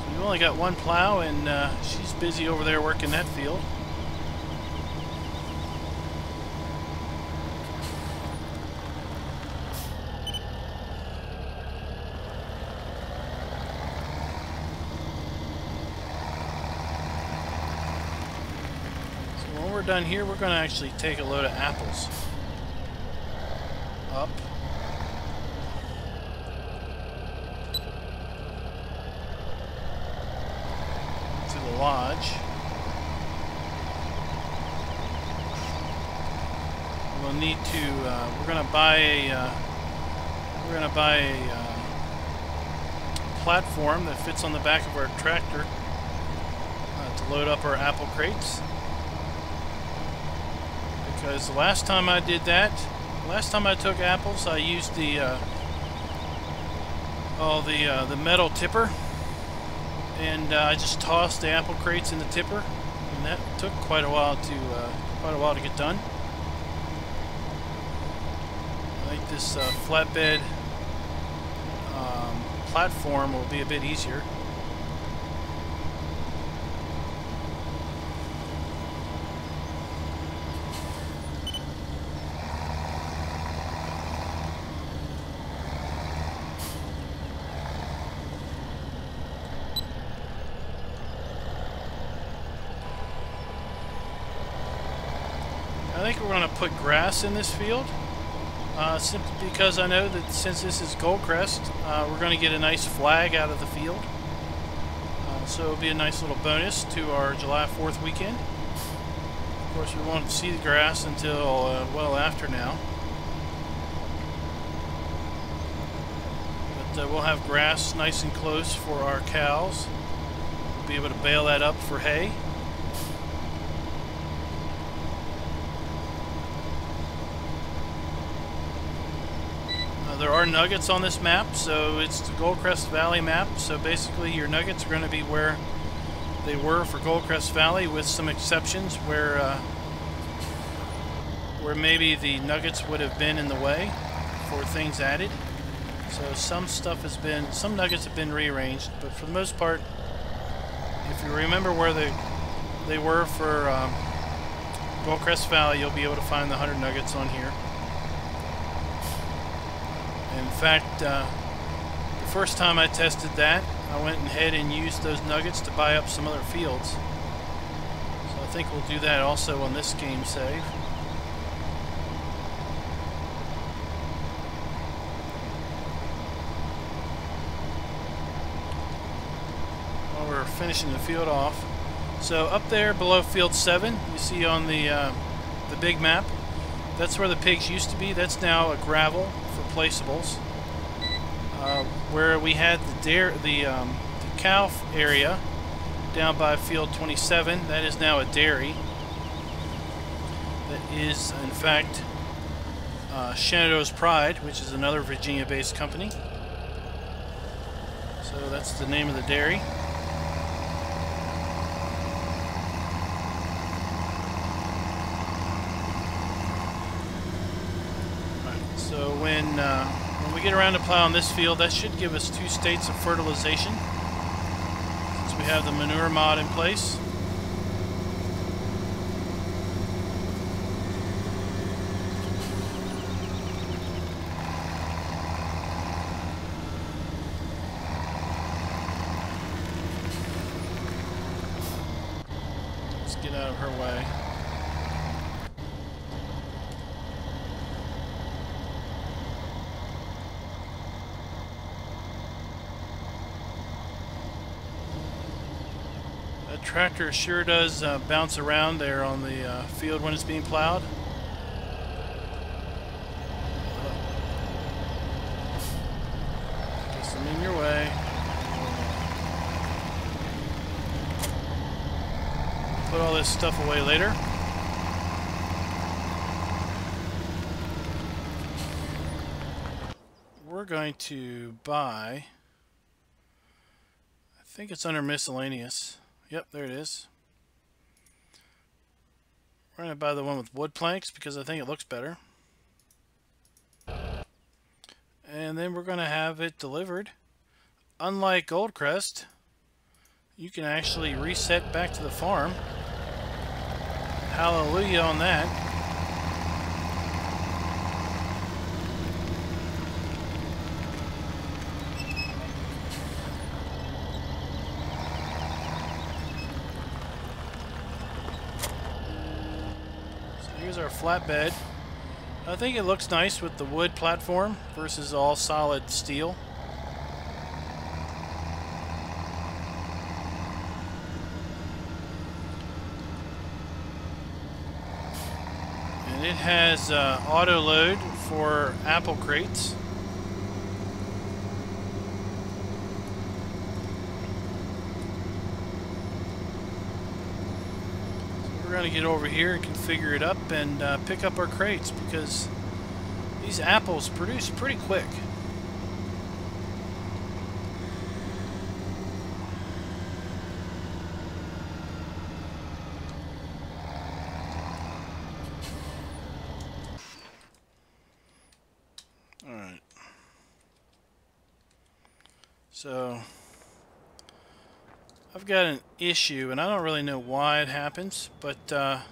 We've only got one plow, and she's busy over there working that field. So when we're done here, we're going to actually take a load of apples up. Lodge. We'll need to. We're going to buy a. Platform that fits on the back of our tractor to load up our apple crates. Because the last time I did that, last time I took apples, I used the metal tipper. And I just tossed the apple crates in the tipper, and that took quite a while to get done. I think this flatbed platform will be a bit easier. I think we're going to put grass in this field, simply because I know that since this is Goldcrest, we're going to get a nice flag out of the field. So it'll be a nice little bonus to our July 4th weekend. Of course, we won't see the grass until well after now. But we'll have grass nice and close for our cows. We'll be able to bale that up for hay. There are nuggets on this map, so it's the Goldcrest Valley map, so basically your nuggets are going to be where they were for Goldcrest Valley, with some exceptions where maybe the nuggets would have been in the way for things added. So some nuggets have been rearranged, but for the most part, if you remember where they were for Goldcrest Valley, you'll be able to find the 100 nuggets on here. In fact, the first time I tested that, I went ahead and used those nuggets to buy up some other fields. So I think we'll do that also on this game save. While we're finishing the field off. So up there below field 7, you see on the the big map. That's where the pigs used to be. That's now a gravel for placeables. Where we had the cow area down by field 27, that is now a dairy. That is, in fact, Shenandoah's Pride, which is another Virginia-based company. So that's the name of the dairy. Right, so when we get around to plow on this field, that should give us 2 states of fertilization, since we have the manure mod in place. Get out of her way. That tractor sure does bounce around there on the field when it's being plowed. Guess I'm in your way. Put all this stuff away later. We're going to buy, I think it's under miscellaneous. Yep, there it is. We're going to buy the one with wood planks because I think it looks better. And then we're going to have it delivered. Unlike Goldcrest, you can actually reset back to the farm. Hallelujah on that. So here's our flatbed. I think it looks nice with the wood platform versus all solid steel. It has auto load for apple crates. So we're going to get over here and configure it up and pick up our crates because these apples produce pretty quick. Alright, so I've got an issue and I don't really know why it happens, but there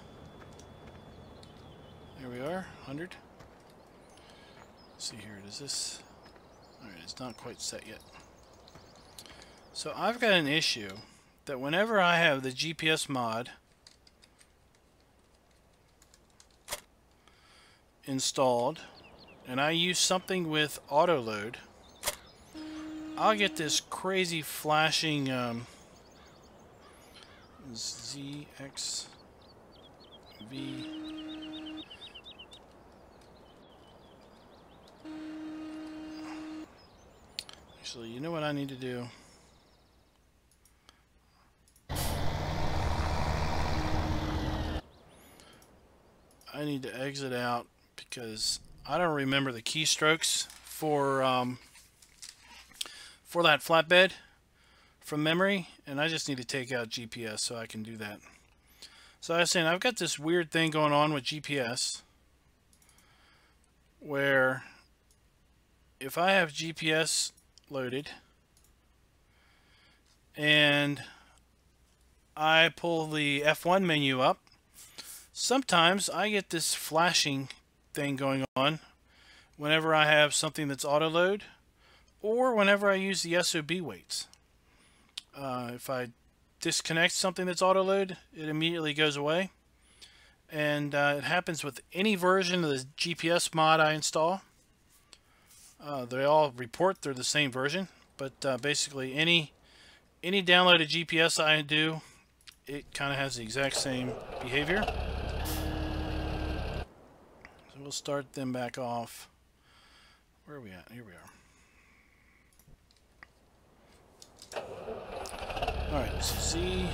we are, 100. Let's see here, does this, alright, it's not quite set yet. So I've got an issue that whenever I have the GPS mod installed and I use something with auto load, I'll get this crazy flashing ZXV. Actually, you know what I need to do? I need to exit out because I don't remember the keystrokes for that flatbed from memory, and I just need to take out GPS so I can do that. So I was saying I've got this weird thing going on with GPS where if I have GPS loaded and I pull the F1 menu up, sometimes I get this flashing thing going on whenever I have something that's auto load or whenever I use the SOB weights. If I disconnect something that's auto load, it immediately goes away, and it happens with any version of the GPS mod I install. They all report they're the same version, but basically any downloaded GPS I do, it kind of has the exact same behavior. start them back off. Where are we at? Here we are. Alright, so Z,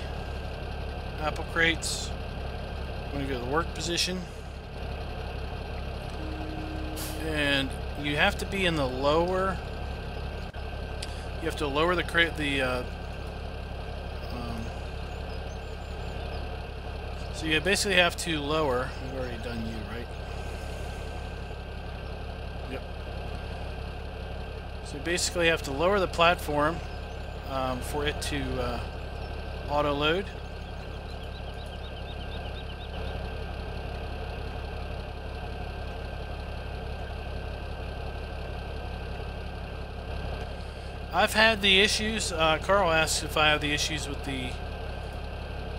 apple crates. I'm going to go to the work position. And you have to be in the lower... You have to lower the crate, so you basically have to lower... We've already done you, right? Yep. So you basically have to lower the platform for it to auto-load. I've had the issues. Carl asks if I have the issues with the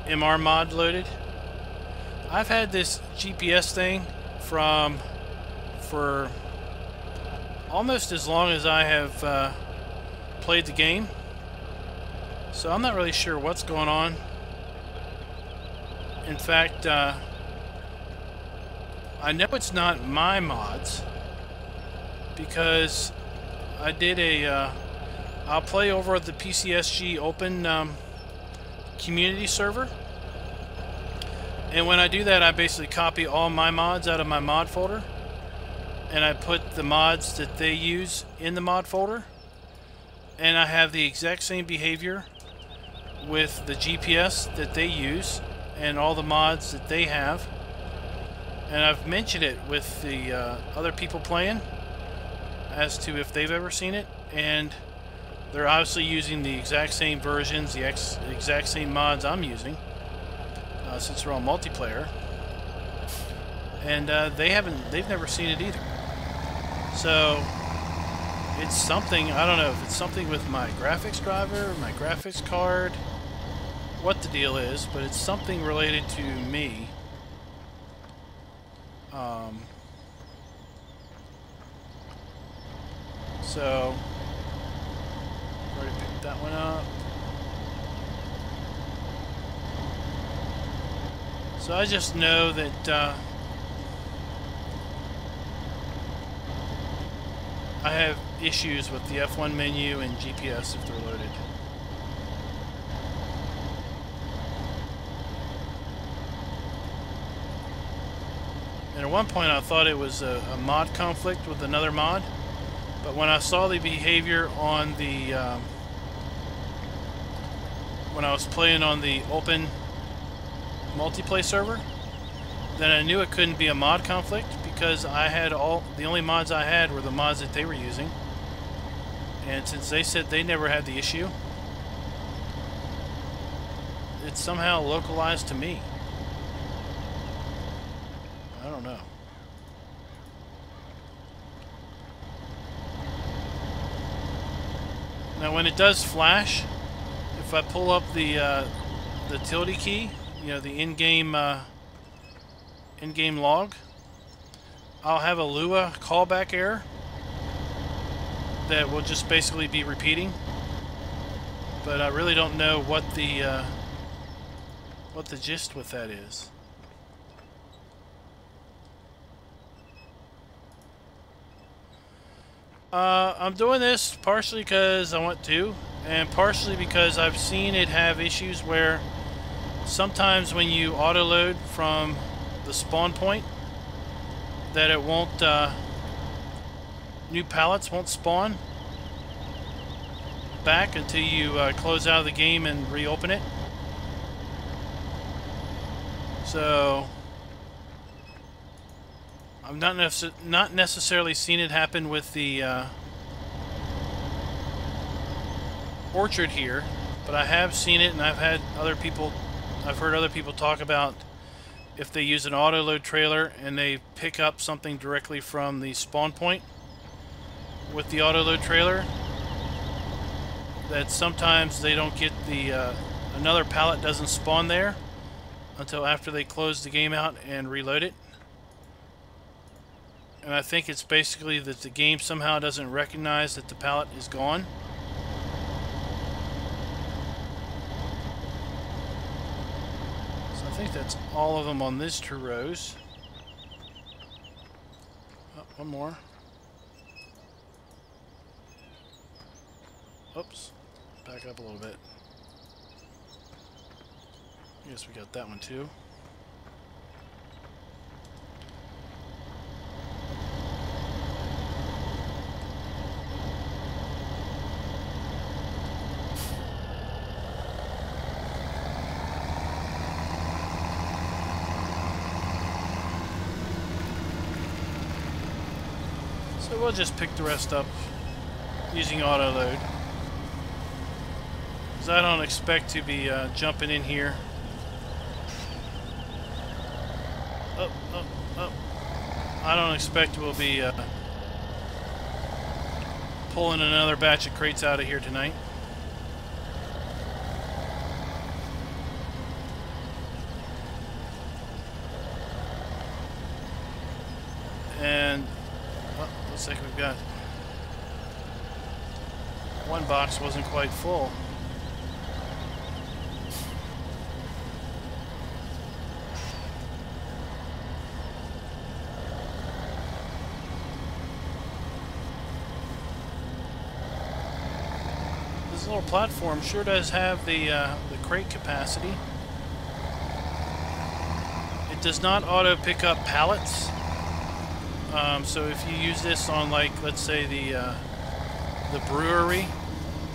MR mod loaded. I've had this GPS thing for almost as long as I have played the game. So I'm not really sure what's going on. In fact, I know it's not my mods because I did a I'll play over at the PCSG open community server, and when I do that I basically copy all my mods out of my mod folder and I put the mods that they use in the mod folder, and I have the exact same behavior with the GPS that they use and all the mods that they have, and I've mentioned it with the other people playing as to if they've ever seen it, and they're obviously using the exact same versions, the exact same mods I'm using, since we're on multiplayer, and they've never seen it either. So it's something, I don't know if it's something with my graphics driver, my graphics card, what the deal is, but it's something related to me. So already picked that one up. So I just know that I have issues with the F1 menu and GPS if they're loaded. And at one point I thought it was a mod conflict with another mod, but when I saw the behavior on the when I was playing on the open multiplayer server, then I knew it couldn't be a mod conflict because I had the only mods I had were the mods that they were using, and since they said they never had the issue, it's somehow localized to me. I don't know. Now when it does flash, if I pull up the tilde key, you know, the in-game log, I'll have a Lua callback error that will just basically be repeating, but I really don't know what the gist with that is. I'm doing this partially because I want to, and partially because I've seen it have issues where sometimes when you auto-load from the spawn point, that it won't, new pallets won't spawn back until you close out of the game and reopen it. So I've not necessarily seen it happen with the orchard here, but I have seen it, and I've heard other people talk about if they use an auto load trailer and they pick up something directly from the spawn point with the auto load trailer, that sometimes they don't get the another pallet doesn't spawn there until after they close the game out and reload it. And I think it's basically that the game somehow doesn't recognize that the pallet is gone. So I think that's all of them on these two rows. One more. Oops. Back up a little bit. I guess we got that one too. So we'll just pick the rest up using auto load. Because I don't expect to be jumping in here. Oh. I don't expect we'll be pulling another batch of crates out of here tonight. And looks like we've got one box wasn't quite full. This little platform sure does have the crate capacity. It does not auto pick up pallets. So if you use this on, like, let's say the brewery,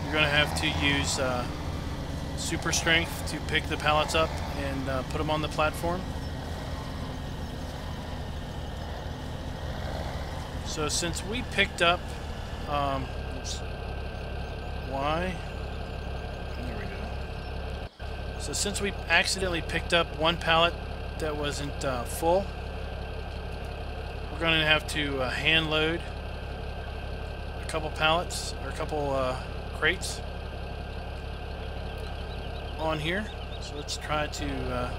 you're going to have to use super strength to pick the pallets up and put them on the platform. So since we picked up, why? There we go. So since we accidentally picked up one pallet that wasn't full, we're going to have to hand load a couple pallets or a couple crates on here. So let's try to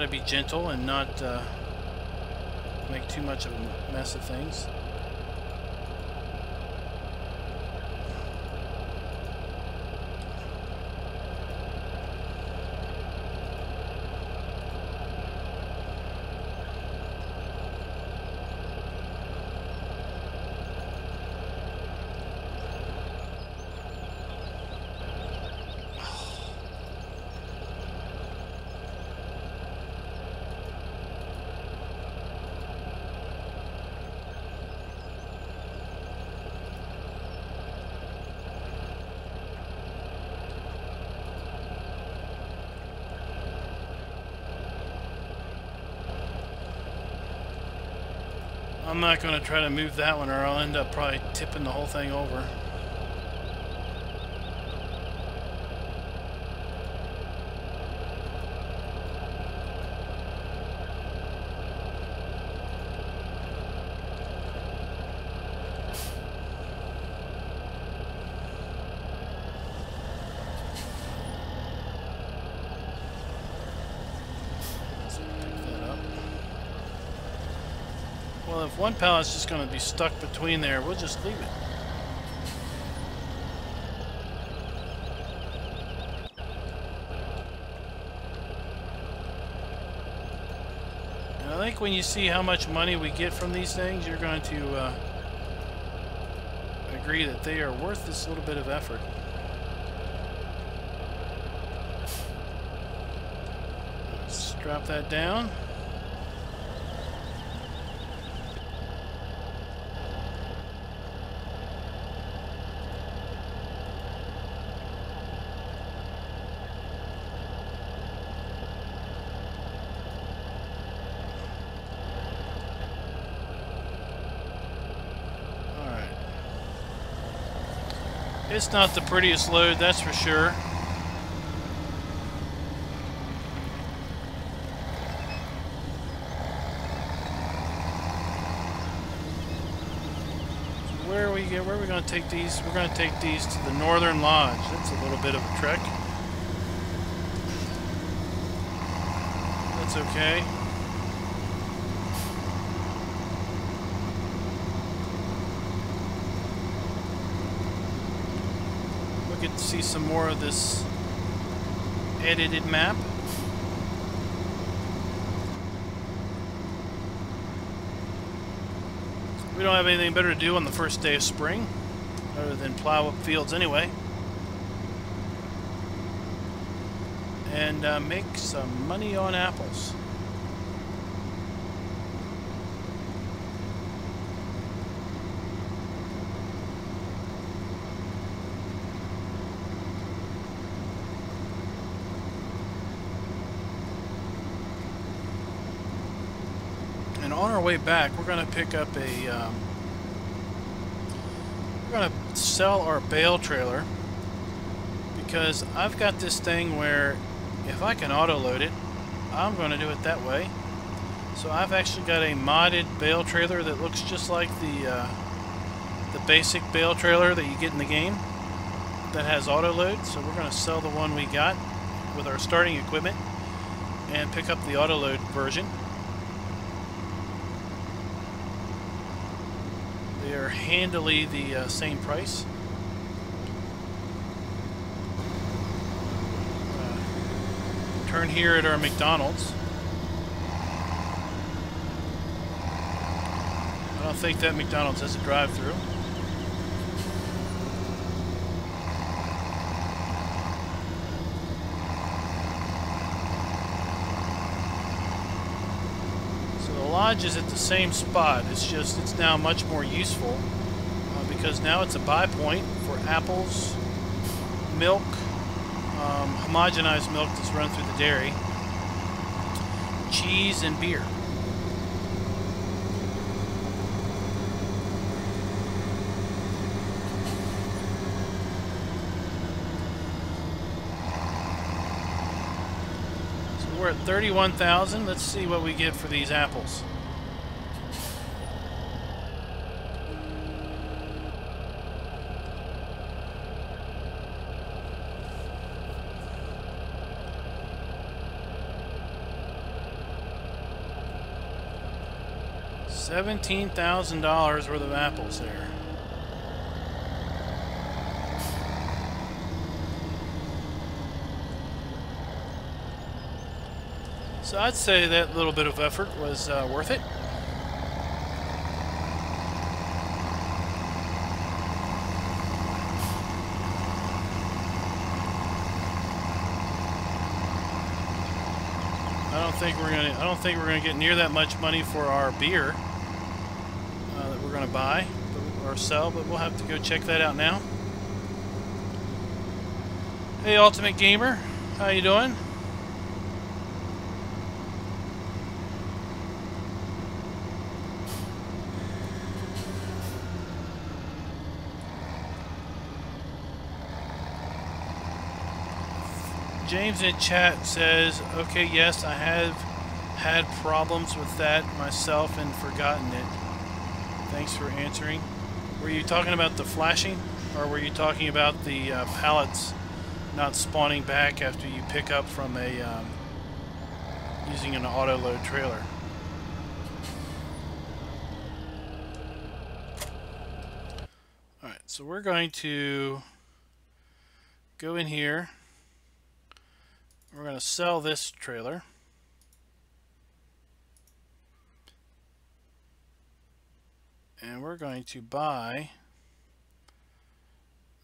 be gentle and not make too much of a mess of things. I'm not going to try to move that one, or I'll end up probably tipping the whole thing over. Well, if one pallet's just going to be stuck between there, we'll just leave it. And I think when you see how much money we get from these things, you're going to agree that they are worth this little bit of effort. Let's drop that down. It's not the prettiest load, that's for sure. So where are we going to take these? We're going to take these to the Northern Lodge. That's a little bit of a trek. That's okay. Get to see some more of this edited map. We don't have anything better to do on the first day of spring other than plow up fields anyway. And make some money on apples. And on our way back, we're going to pick up a... we're going to sell our bale trailer, because I've got this thing where if I can auto-load it, I'm going to do it that way. So I've actually got a modded bale trailer that looks just like the basic bale trailer that you get in the game that has auto-load. So we're going to sell the one we got with our starting equipment and pick up the auto-load version. They are handily the same price. Turn here at our McDonald's. I don't think that McDonald's has a drive-through. So the lodge is at the same spot. It's just, it's now much more useful because now it's a buy point for apples, milk, homogenized milk that's run through the dairy, cheese, and beer. So we're at 31,000. Let's see what we get for these apples. $17,000 worth of apples there. So I'd say that little bit of effort was worth it. I don't think we're gonna get near that much money for our beer that we're gonna buy or sell, but we'll have to go check that out now. Hey, Ultimate Gamer, how you doing? James in chat says, okay, yes, I have had problems with that myself and forgotten it. Thanks for answering. Were you talking about the flashing, or were you talking about the pallets not spawning back after you pick up from a using an auto-load trailer? Alright, so we're going to go in here. We're going to sell this trailer. And we're going to buy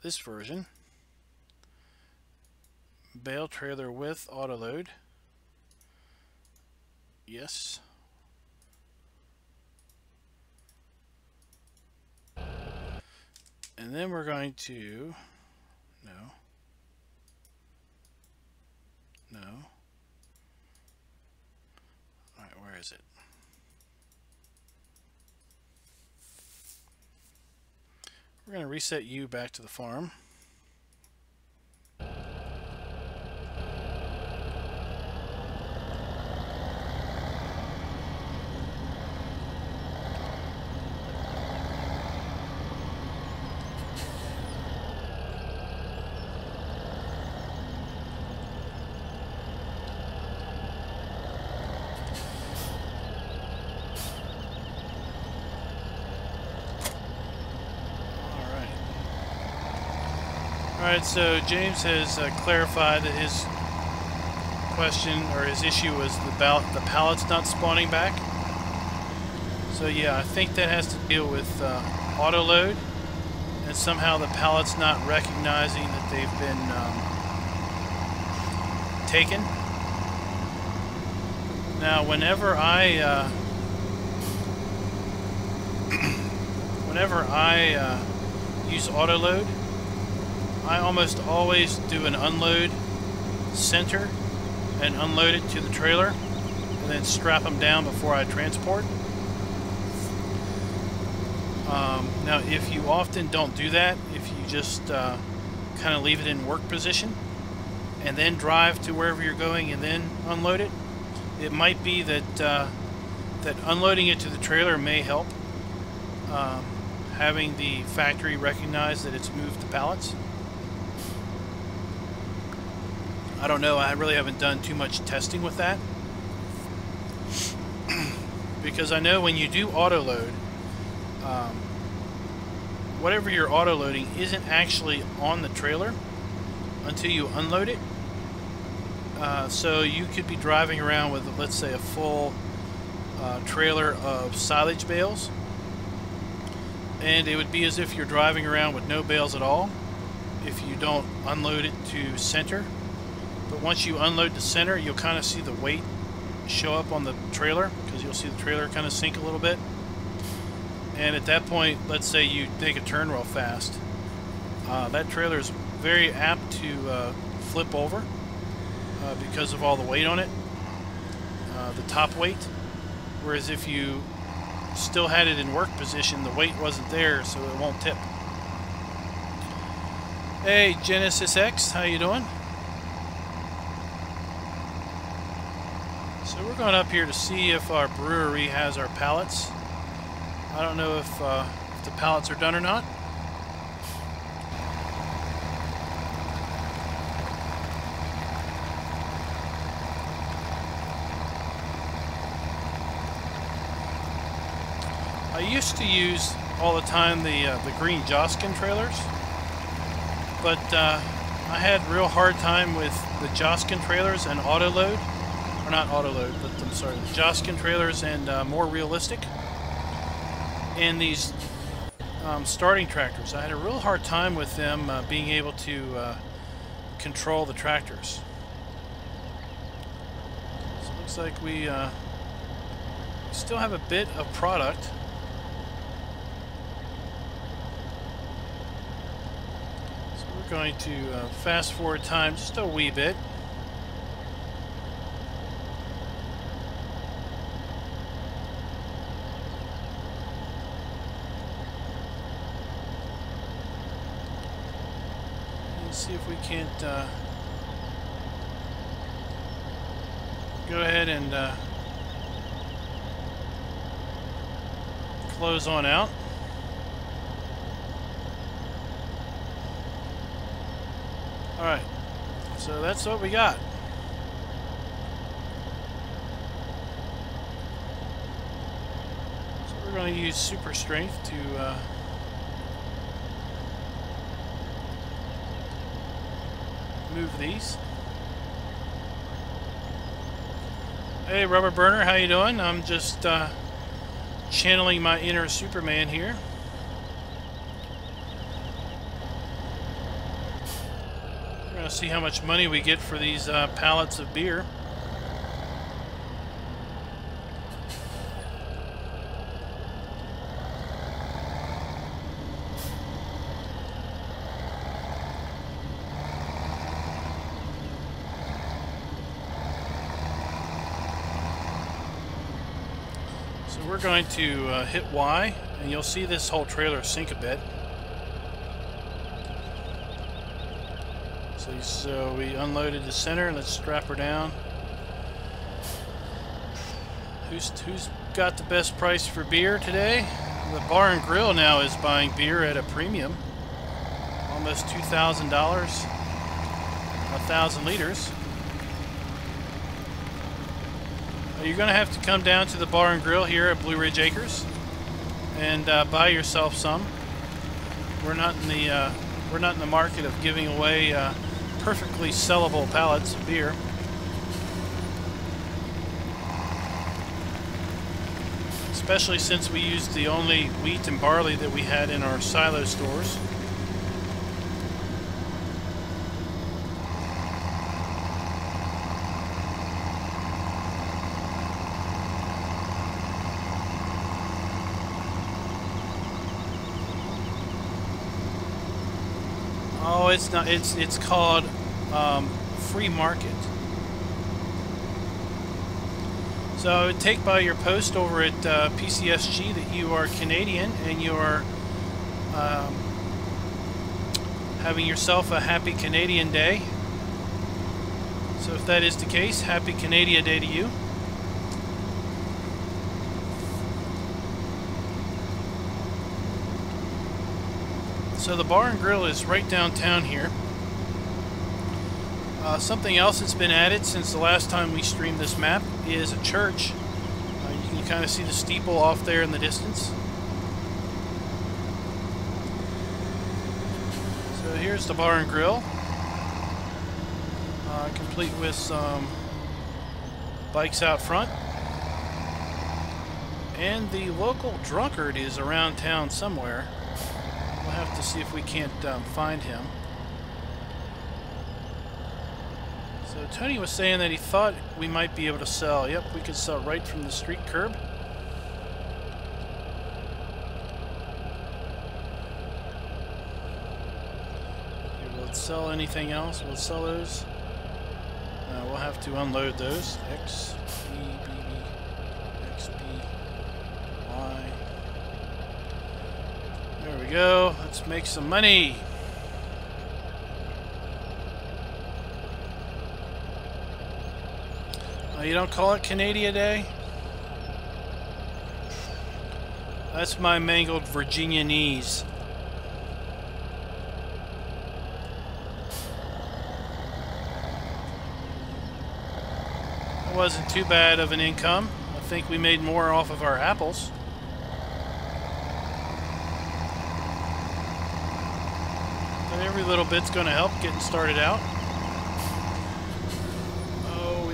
this version. Bale trailer with autoload. Yes. And then we're going to... No. No. Alright, where is it? We're going to reset you back to the farm. Alright, so James has clarified that his question or his issue was the pallets not spawning back. So yeah, I think that has to deal with auto load, and somehow the pallet's not recognizing that they've been taken. Now, whenever I use auto load, I almost always do an unload center and unload it to the trailer, and then strap them down before I transport. Now, if you often don't do that, if you just kind of leave it in work position and then drive to wherever you're going and then unload it, it might be that that unloading it to the trailer may help having the factory recognize that it's moved the pallets. I don't know, I really haven't done too much testing with that. Because I know when you do auto load, whatever you're auto loading isn't actually on the trailer until you unload it. So you could be driving around with, let's say, a full trailer of silage bales, and it would be as if you're driving around with no bales at all if you don't unload it to center. But once you unload the center, you'll kind of see the weight show up on the trailer, because you'll see the trailer kind of sink a little bit. And at that point, let's say you take a turn real fast, that trailer is very apt to flip over because of all the weight on it, the top weight. Whereas if you still had it in work position, the weight wasn't there, so it won't tip. Hey, Genesis X, how you doing? So we're going up here to see if our brewery has our pallets. I don't know if the pallets are done or not. I used to use all the time the green Joskin trailers, but I had real hard time with the Joskin trailers and auto load. Or not auto load, but I'm sorry, the Joskin trailers and more realistic. And these starting tractors, I had a real hard time with them being able to control the tractors. So it looks like we still have a bit of product. So we're going to fast forward time just a wee bit. See if we can't go ahead and close on out. Alright, so that's what we got. So we're going to use super strength to move these. Hey, Rubber Burner, how you doing? I'm just channeling my inner Superman here. We're going to see how much money we get for these pallets of beer. We're going to hit Y, and you'll see this whole trailer sink a bit. So we unloaded the center. Let's strap her down. Who's got the best price for beer today? The Bar and Grill now is buying beer at a premium, almost $2,000, 1,000 liters. You're going to have to come down to the Bar and Grill here at Blue Ridge Acres and buy yourself some. We're not in the market of giving away perfectly sellable pallets of beer. especially since we used the only wheat and barley that we had in our silo stores. Oh, it's not. It's called free market. So I would take by your post over at PCSG that you are Canadian and you are having yourself a happy Canadian Day. So if that is the case, happy Canadian Day to you. So the bar and grill is right downtown here. Something else that's been added since the last time we streamed this map is a church. You can kind of see the steeple off there in the distance. So here's the bar and grill, complete with some bikes out front. And the local drunkard is around town somewhere. We'll have to see if we can't find him. So Tony was saying that he thought we might be able to sell. Yep, we could sell right from the street curb. Will it sell anything else? Will it sell those? We'll have to unload those. X, B, B, B, X, B, Y. There we go. Let's make some money. You don't call it Canada Day? That's my mangled Virginianese. It wasn't too bad of an income. I think we made more off of our apples. But every little bit's going to help getting started out.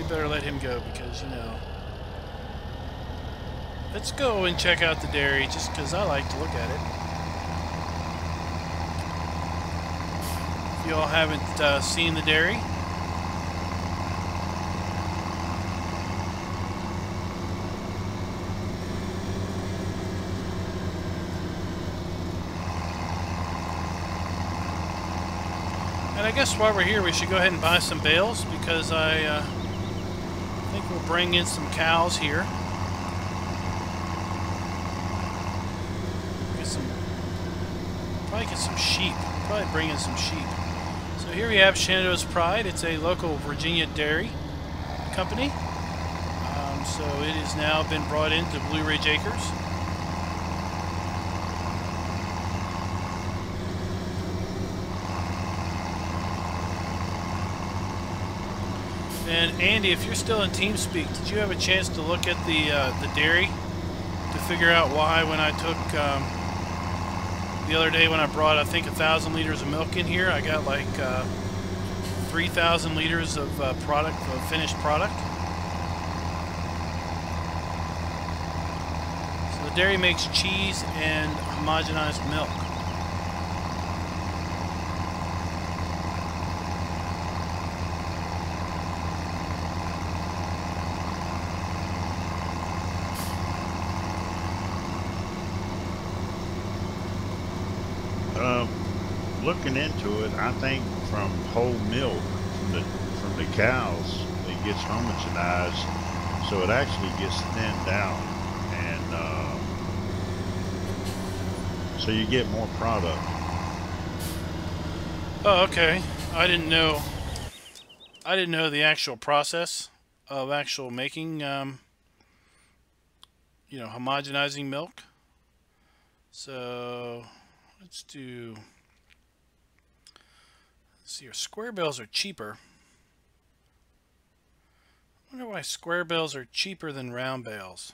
Better let him go because, you know. Let's go and check out the dairy just because I like to look at it. If you all haven't seen the dairy. And I guess while we're here we should go ahead and buy some bales because I think we'll bring in some cows here. Probably get some sheep. Probably bring in some sheep. So here we have Shenandoah's Pride. It's a local Virginia dairy company. So it has now been brought into Blue Ridge Acres. And Andy, if you're still in TeamSpeak, did you have a chance to look at the dairy to figure out why when I took the other day when I brought I think 1,000 liters of milk in here, I got like 3,000 liters of finished product. So the dairy makes cheese and homogenized milk. Looking into it, I think from whole milk from the cows, it gets homogenized, so it actually gets thinned down, and so you get more product. Oh, okay. I didn't know the actual process of actual making, you know, homogenizing milk. So let's do. Let's see here. Square bales are cheaper. I wonder why square bales are cheaper than round bales.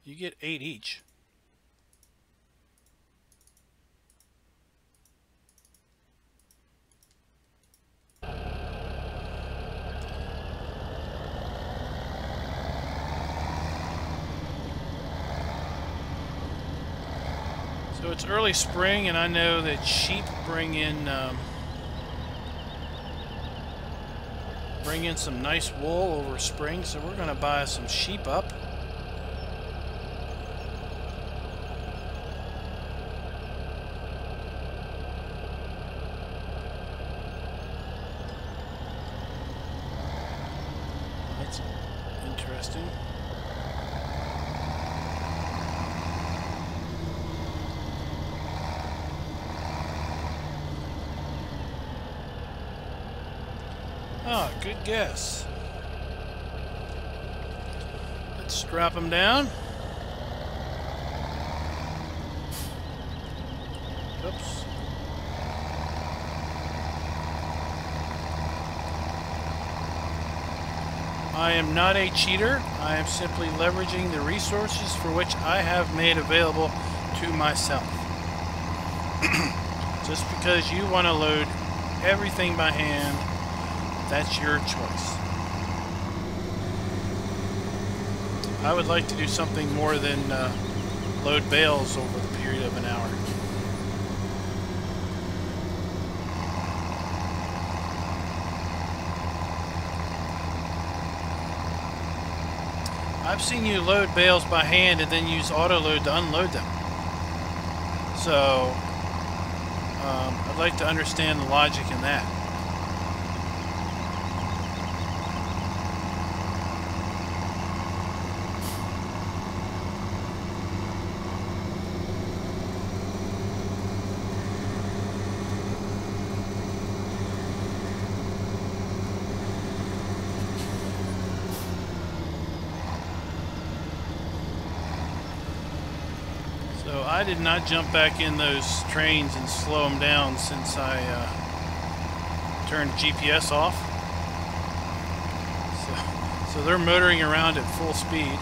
You get 8 each. So it's early spring, and I know that sheep bring in some nice wool over spring, so we're going to buy some sheep up. That's interesting. Oh, good guess. Let's strap them down. Oops. I am not a cheater. I am simply leveraging the resources for which I have made available to myself. Just because you want to load everything by hand, that's your choice. I would like to do something more than load bales over the period of an hour. I've seen you load bales by hand and then use auto load to unload them. So I'd like to understand the logic in that. So I did not jump back in those trains and slow them down since I turned GPS off. So they're motoring around at full speed.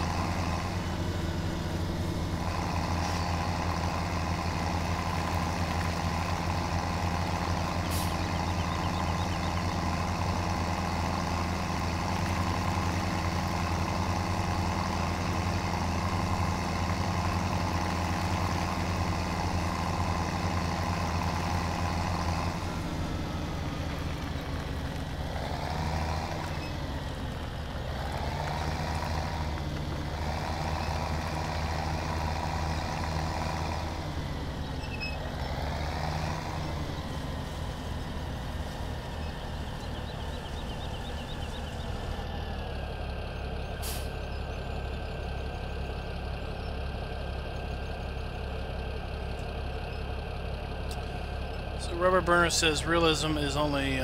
So Rubber Burner says realism is only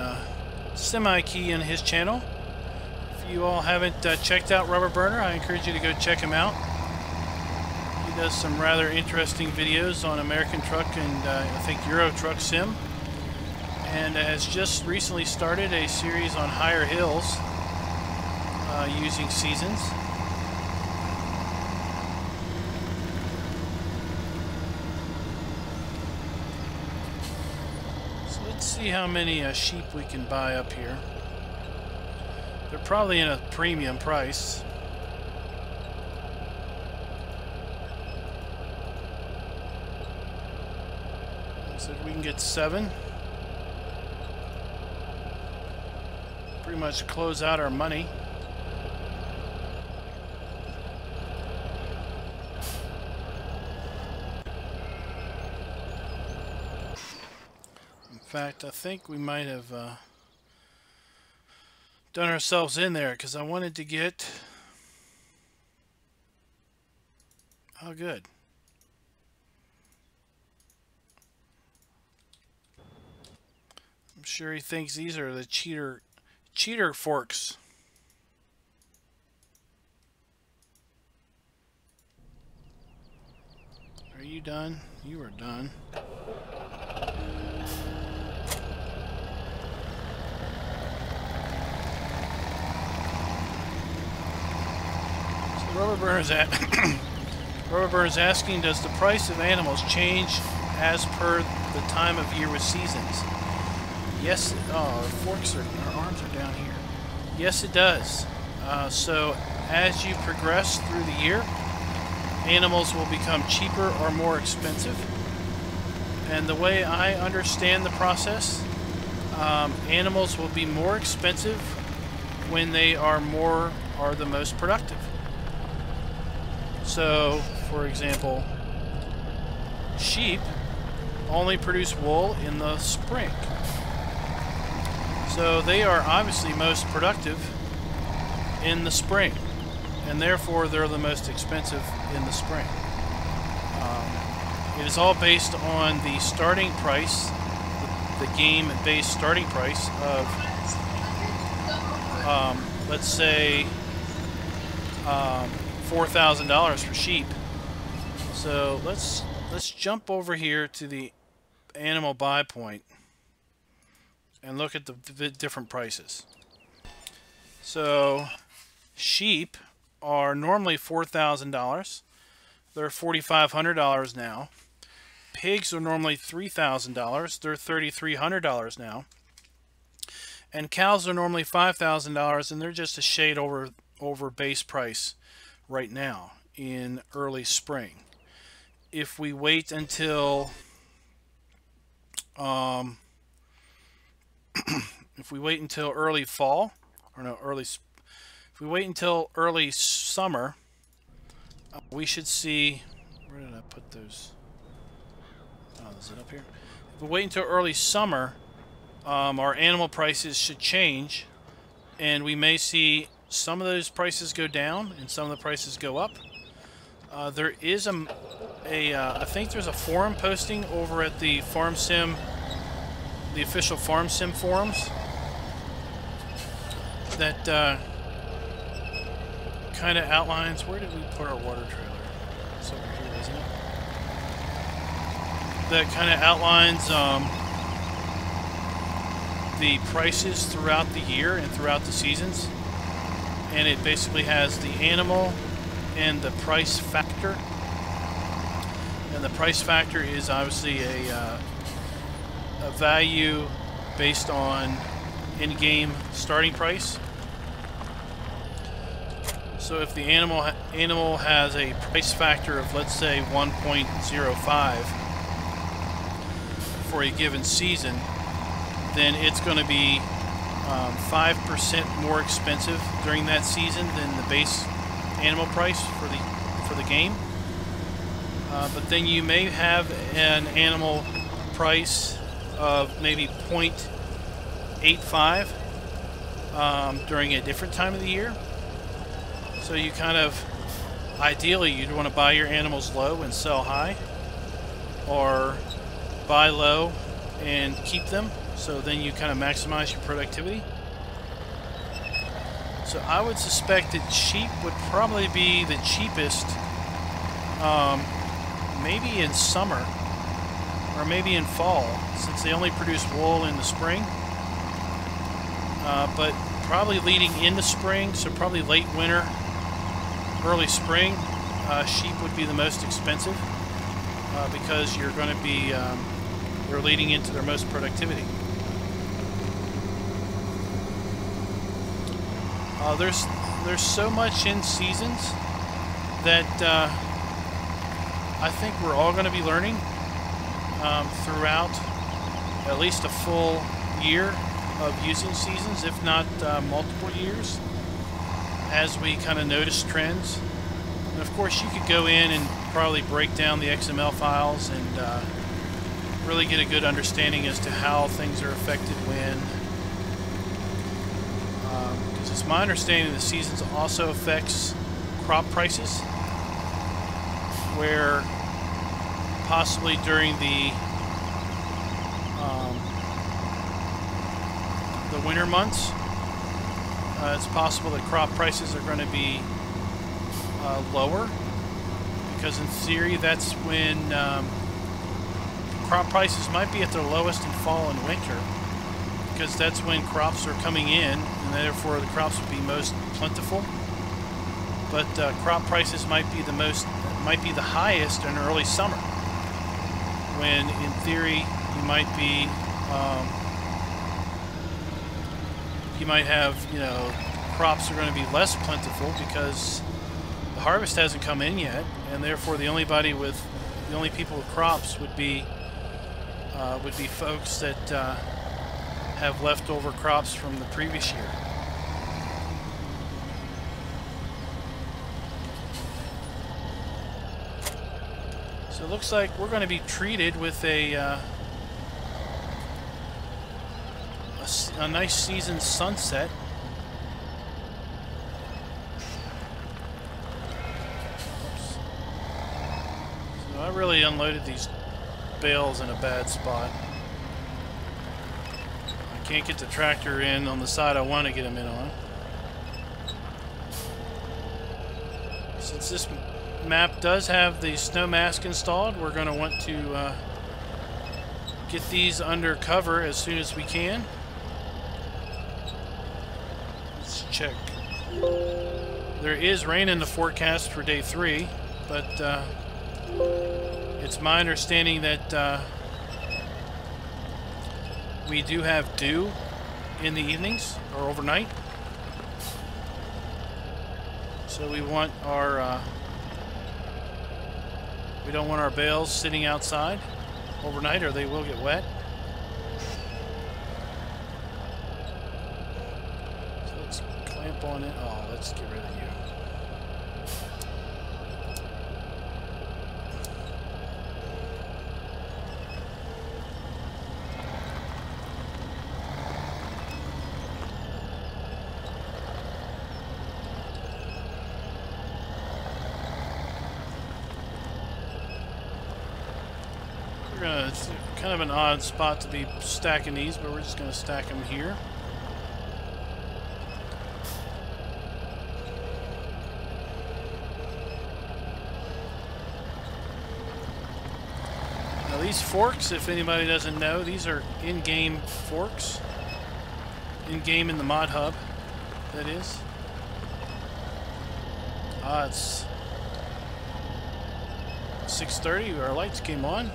semi-key in his channel. If you all haven't checked out Rubber Burner, I encourage you to go check him out. He does some rather interesting videos on American Truck and I think Euro Truck Sim, and has just recently started a series on higher hills using seasons. See how many sheep we can buy up here. They're probably in a premium price. So we can get 7. Pretty much close out our money. In fact, I think we might have done ourselves in there because I wanted to get... Oh, good. I'm sure he thinks these are the cheater forks. Are you done? You are done. Rubber Burner's asking, does the price of animals change as per the time of year with seasons? Yes. Oh, our arms are down here. Yes, it does. So as you progress through the year, animals will become cheaper or more expensive. And the way I understand the process, animals will be more expensive when they are the most productive. So, for example, sheep only produce wool in the spring. So they are obviously most productive in the spring, and therefore they're the most expensive in the spring. It is all based on the starting price, the game-based starting price of, let's say, $4,000 for sheep. So let's jump over here to the animal buy point and look at the different prices. So sheep are normally $4,000. They're $4,500 now. Pigs are normally $3,000. They're $3,300 now. And cows are normally $5,000, and they're just a shade over base price right now in early spring. If we wait until early fall, or no, if we wait until early summer, we should see, where did I put those? Oh, is it up here? If we wait until early summer, our animal prices should change, and we may see some of those prices go down and some of the prices go up. There is I think there's a forum posting over at the Farm Sim, the official Farm Sim forums, that kind of outlines, where did we put our water trailer? It's over here, isn't it? That kind of outlines the prices throughout the year and throughout the seasons, and it basically has the animal and the price factor. And the price factor is obviously a value based on in-game starting price. So if the animal has a price factor of, let's say, 1.05 for a given season, then it's going to be 5% more expensive during that season than the base animal price for the game. But then you may have an animal price of maybe 0.85 during a different time of the year. So you kind of, ideally, you'd want to buy your animals low and sell high, or buy low and keep them, so then you kind of maximize your productivity. So I would suspect that sheep would probably be the cheapest, maybe in summer or maybe in fall, since they only produce wool in the spring. But probably leading into spring, so probably late winter, early spring, sheep would be the most expensive because you're going to be they're leading into their most productivity. There's so much in seasons that I think we're all going to be learning throughout at least a full year of using seasons, if not multiple years, as we kind of notice trends. And of course, you could go in and probably break down the XML files and really get a good understanding as to how things are affected when. Because it's my understanding the seasons also affects crop prices, where possibly during the winter months, it's possible that crop prices are going to be lower, because in theory that's when crop prices might be at their lowest in fall and winter, because that's when crops are coming in, and therefore the crops would be most plentiful. But crop prices might be the highest in early summer, when in theory you might be you might have, crops are going to be less plentiful because the harvest hasn't come in yet, and therefore the only people with crops would be would be folks that have leftover crops from the previous year. So it looks like we're going to be treated with a nice seasoned sunset. Oops. So I really unloaded these bales in a bad spot. I can't get the tractor in on the side I want to get them in on. Since this map does have the snow mask installed, we're going to want to get these under cover as soon as we can. Let's check. There is rain in the forecast for day 3, but it's my understanding that we do have dew in the evenings or overnight. So we want our we don't want our bales sitting outside overnight, or they will get wet. So let's clamp on it. Oh, let's get rid of you. It's kind of an odd spot to be stacking these, but we're just going to stack them here. Now these forks, if anybody doesn't know, these are in-game forks. In-game in the mod hub, that is. It's 6:30, our lights came on.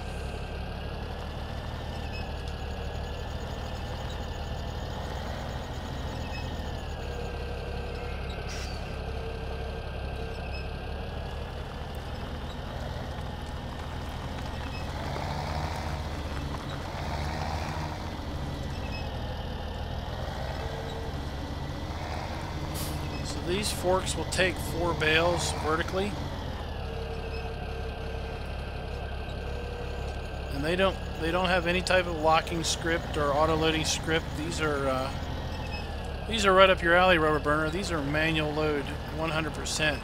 These forks will take 4 bales vertically, and they don't have any type of locking script or auto loading script. These are right up your alley, Rubber Burner. These are manual load 100%.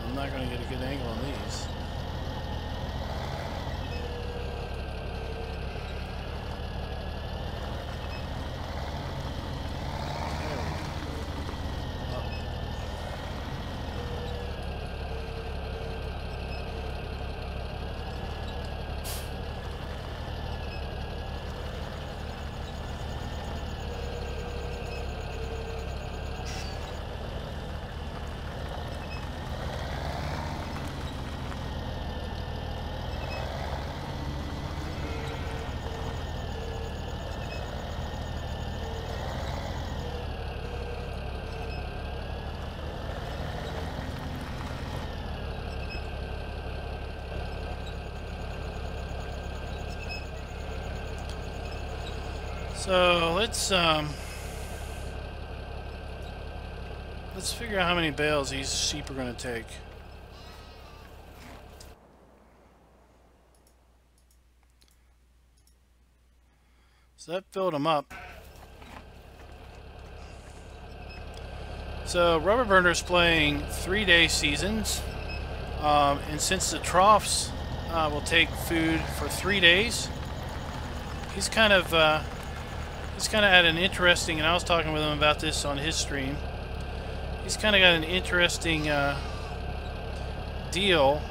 I'm not going to get a good angle on these. So let's figure out how many bales these sheep are going to take. So that filled them up. So Rubber Burner's playing 3-day seasons, and since the troughs will take food for 3 days, he's kind of at an interesting, and I was talking with him about this on his stream. He's kind of got an interesting deal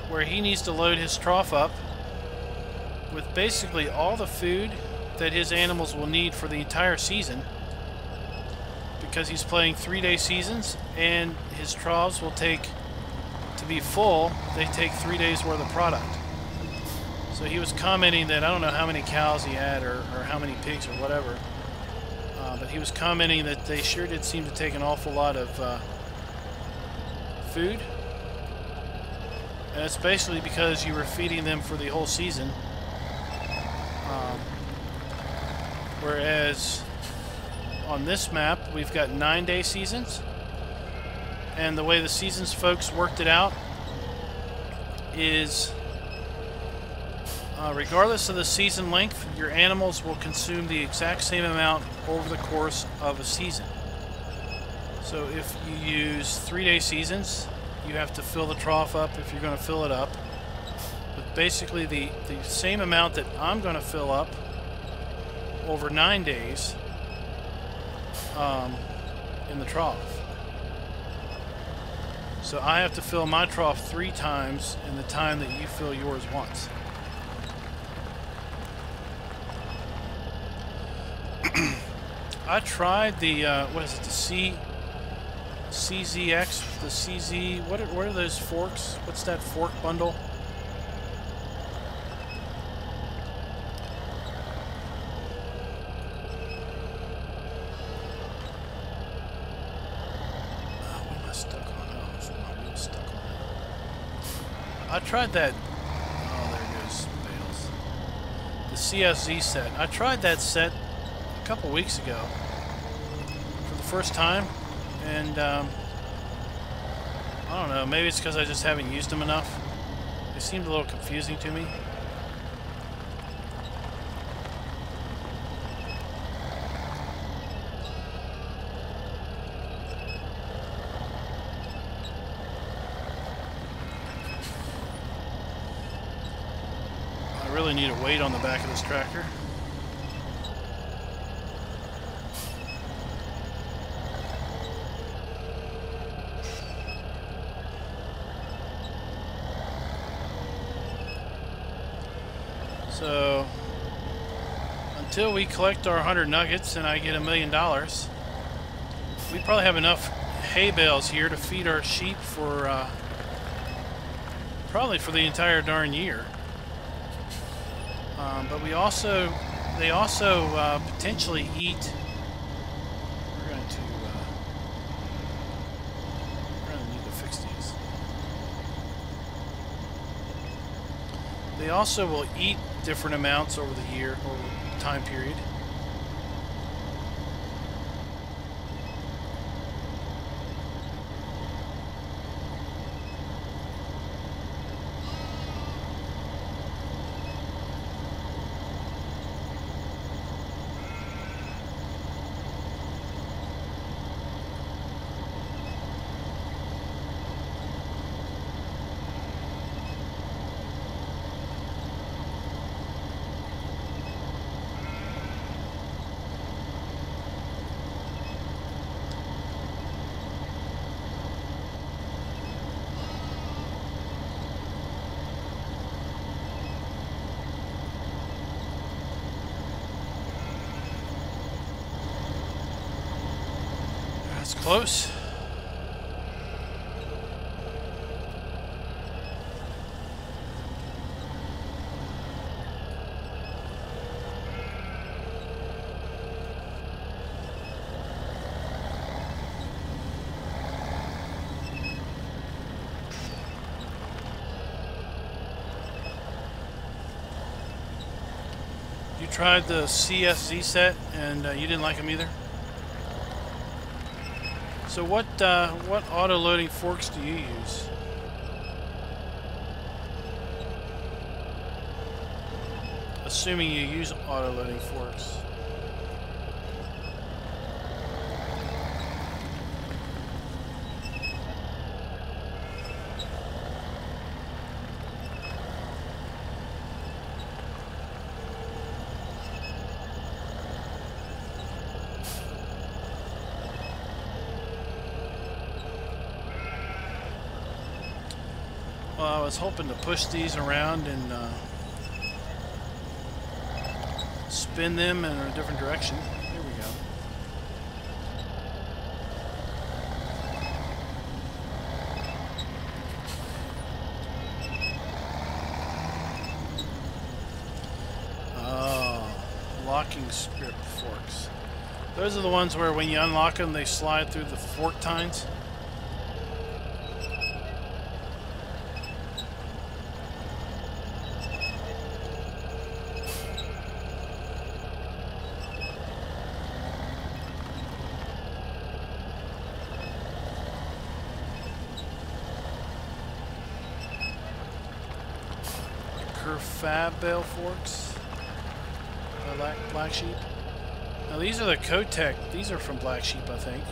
where he needs to load his trough up with basically all the food that his animals will need for the entire season, because he's playing 3-day seasons, and his troughs will take, to be full, they take 3 days worth of product. So he was commenting that I don't know how many cows he had or how many pigs or whatever, but he was commenting that they sure did seem to take an awful lot of food. And it's basically because you were feeding them for the whole season. Whereas on this map, we've got 9-day seasons. And the way the seasons folks worked it out is regardless of the season length, your animals will consume the exact same amount over the course of a season. So if you use 3-day seasons, you have to fill the trough up if you're going to fill it up. But basically the same amount that I'm going to fill up over 9 days in the trough. So I have to fill my trough 3 times in the time that you fill yours once. I tried the what is it, the CZX, the CZ, what are those forks? What's that fork bundle? What am I stuck on? Oh, is my wheel stuck on that? I tried that. Oh, there goes Bales. The CSZ set. I tried that set a couple weeks ago for the first time, and I don't know, maybe it's because I just haven't used them enough. They seemed a little confusing to me. I really need a weight on the back of this tractor. So, until we collect our 100 nuggets and I get $1 million, we probably have enough hay bales here to feed our sheep for probably for the entire darn year. But they also potentially eat. We're going to need to fix these. They also will eat different amounts over the year, over the time period. Close. You tried the CSZ set and you didn't like them either? So what auto-loading forks do you use? Assuming you use auto-loading forks. Well, I was hoping to push these around and spin them in a different direction. Here we go. locking strip forks. Those are the ones where when you unlock them, they slide through the fork tines. Fab bale forks. Black Sheep. Now these are the Kotek. These are from Black Sheep, I think.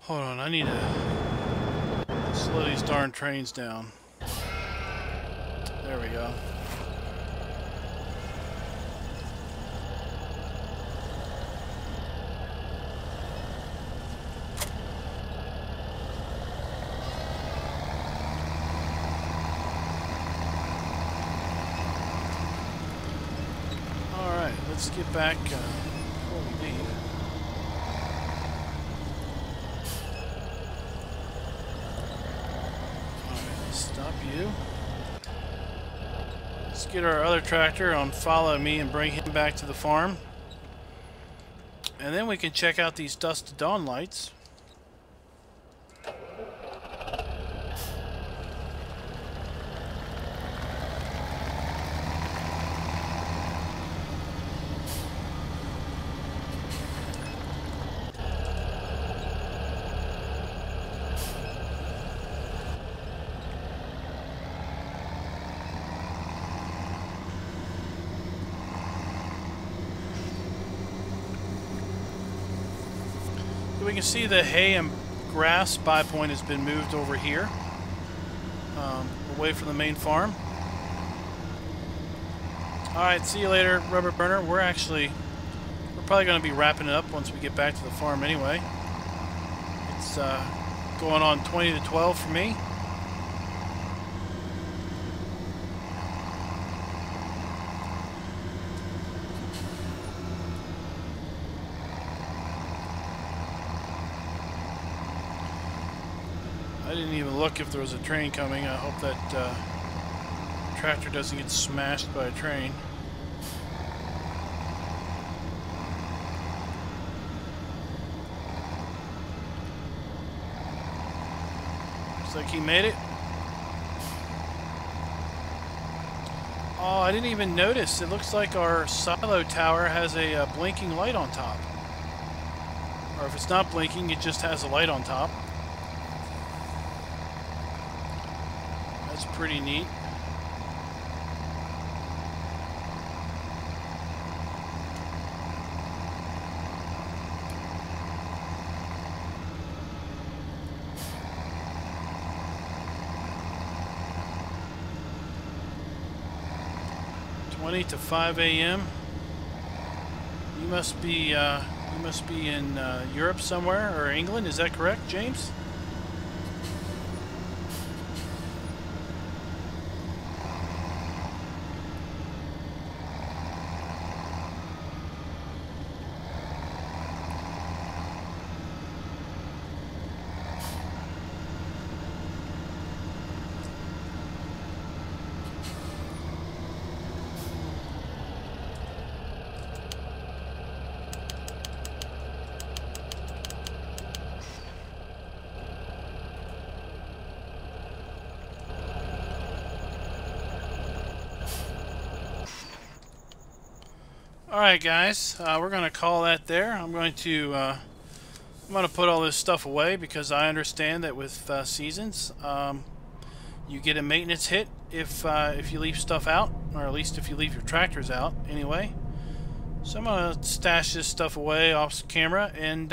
Hold on, I need to slow these darn trains down. There we go. All right, let's get back before we leave. You. Let's get our other tractor on follow me and bring him back to the farm. And then we can check out these dusk to dawn lights. We can see the hay and grass buy point has been moved over here, away from the main farm. Alright, see you later, Rubber Burner. We're probably going to be wrapping it up once we get back to the farm anyway. It's going on 20 to 12 for me. I didn't even look if there was a train coming. I hope that tractor doesn't get smashed by a train. Looks like he made it. Oh, I didn't even notice. It looks like our silo tower has a blinking light on top. Or if it's not blinking, it just has a light on top. That's pretty neat. To 5 a.m. You must be in Europe somewhere, or England. Is that correct, James? Alright guys, we're going to call that there. I'm going to put all this stuff away because I understand that with seasons you get a maintenance hit if you leave stuff out, or at least if you leave your tractors out anyway. So I'm going to stash this stuff away off camera, and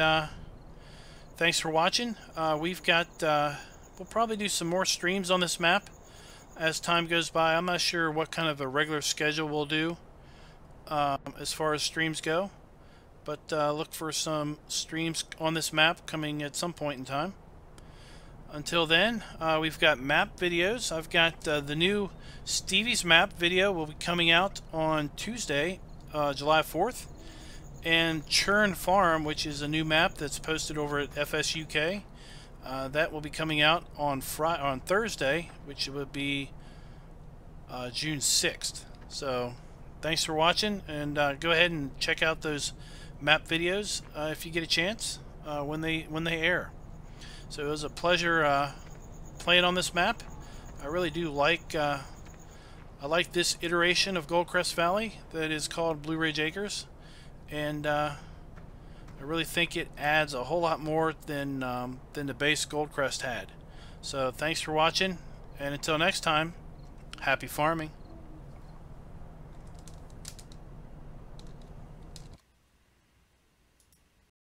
thanks for watching. We've got we'll probably do some more streams on this map as time goes by. I'm not sure what kind of a regular schedule we'll do as far as streams go, but look for some streams on this map coming at some point in time. Until then, we've got map videos. I've got the new Stevie's map video will be coming out on Tuesday, July 4th. And Churn Farm, which is a new map that's posted over at FSUK, that will be coming out on Thursday, which will be June 6th. So thanks for watching, and go ahead and check out those map videos if you get a chance when they air. So it was a pleasure playing on this map. I really do like I like this iteration of Goldcrest Valley that is called Blue Ridge Acres, and I really think it adds a whole lot more than the base Goldcrest had. So thanks for watching, and until next time, happy farming.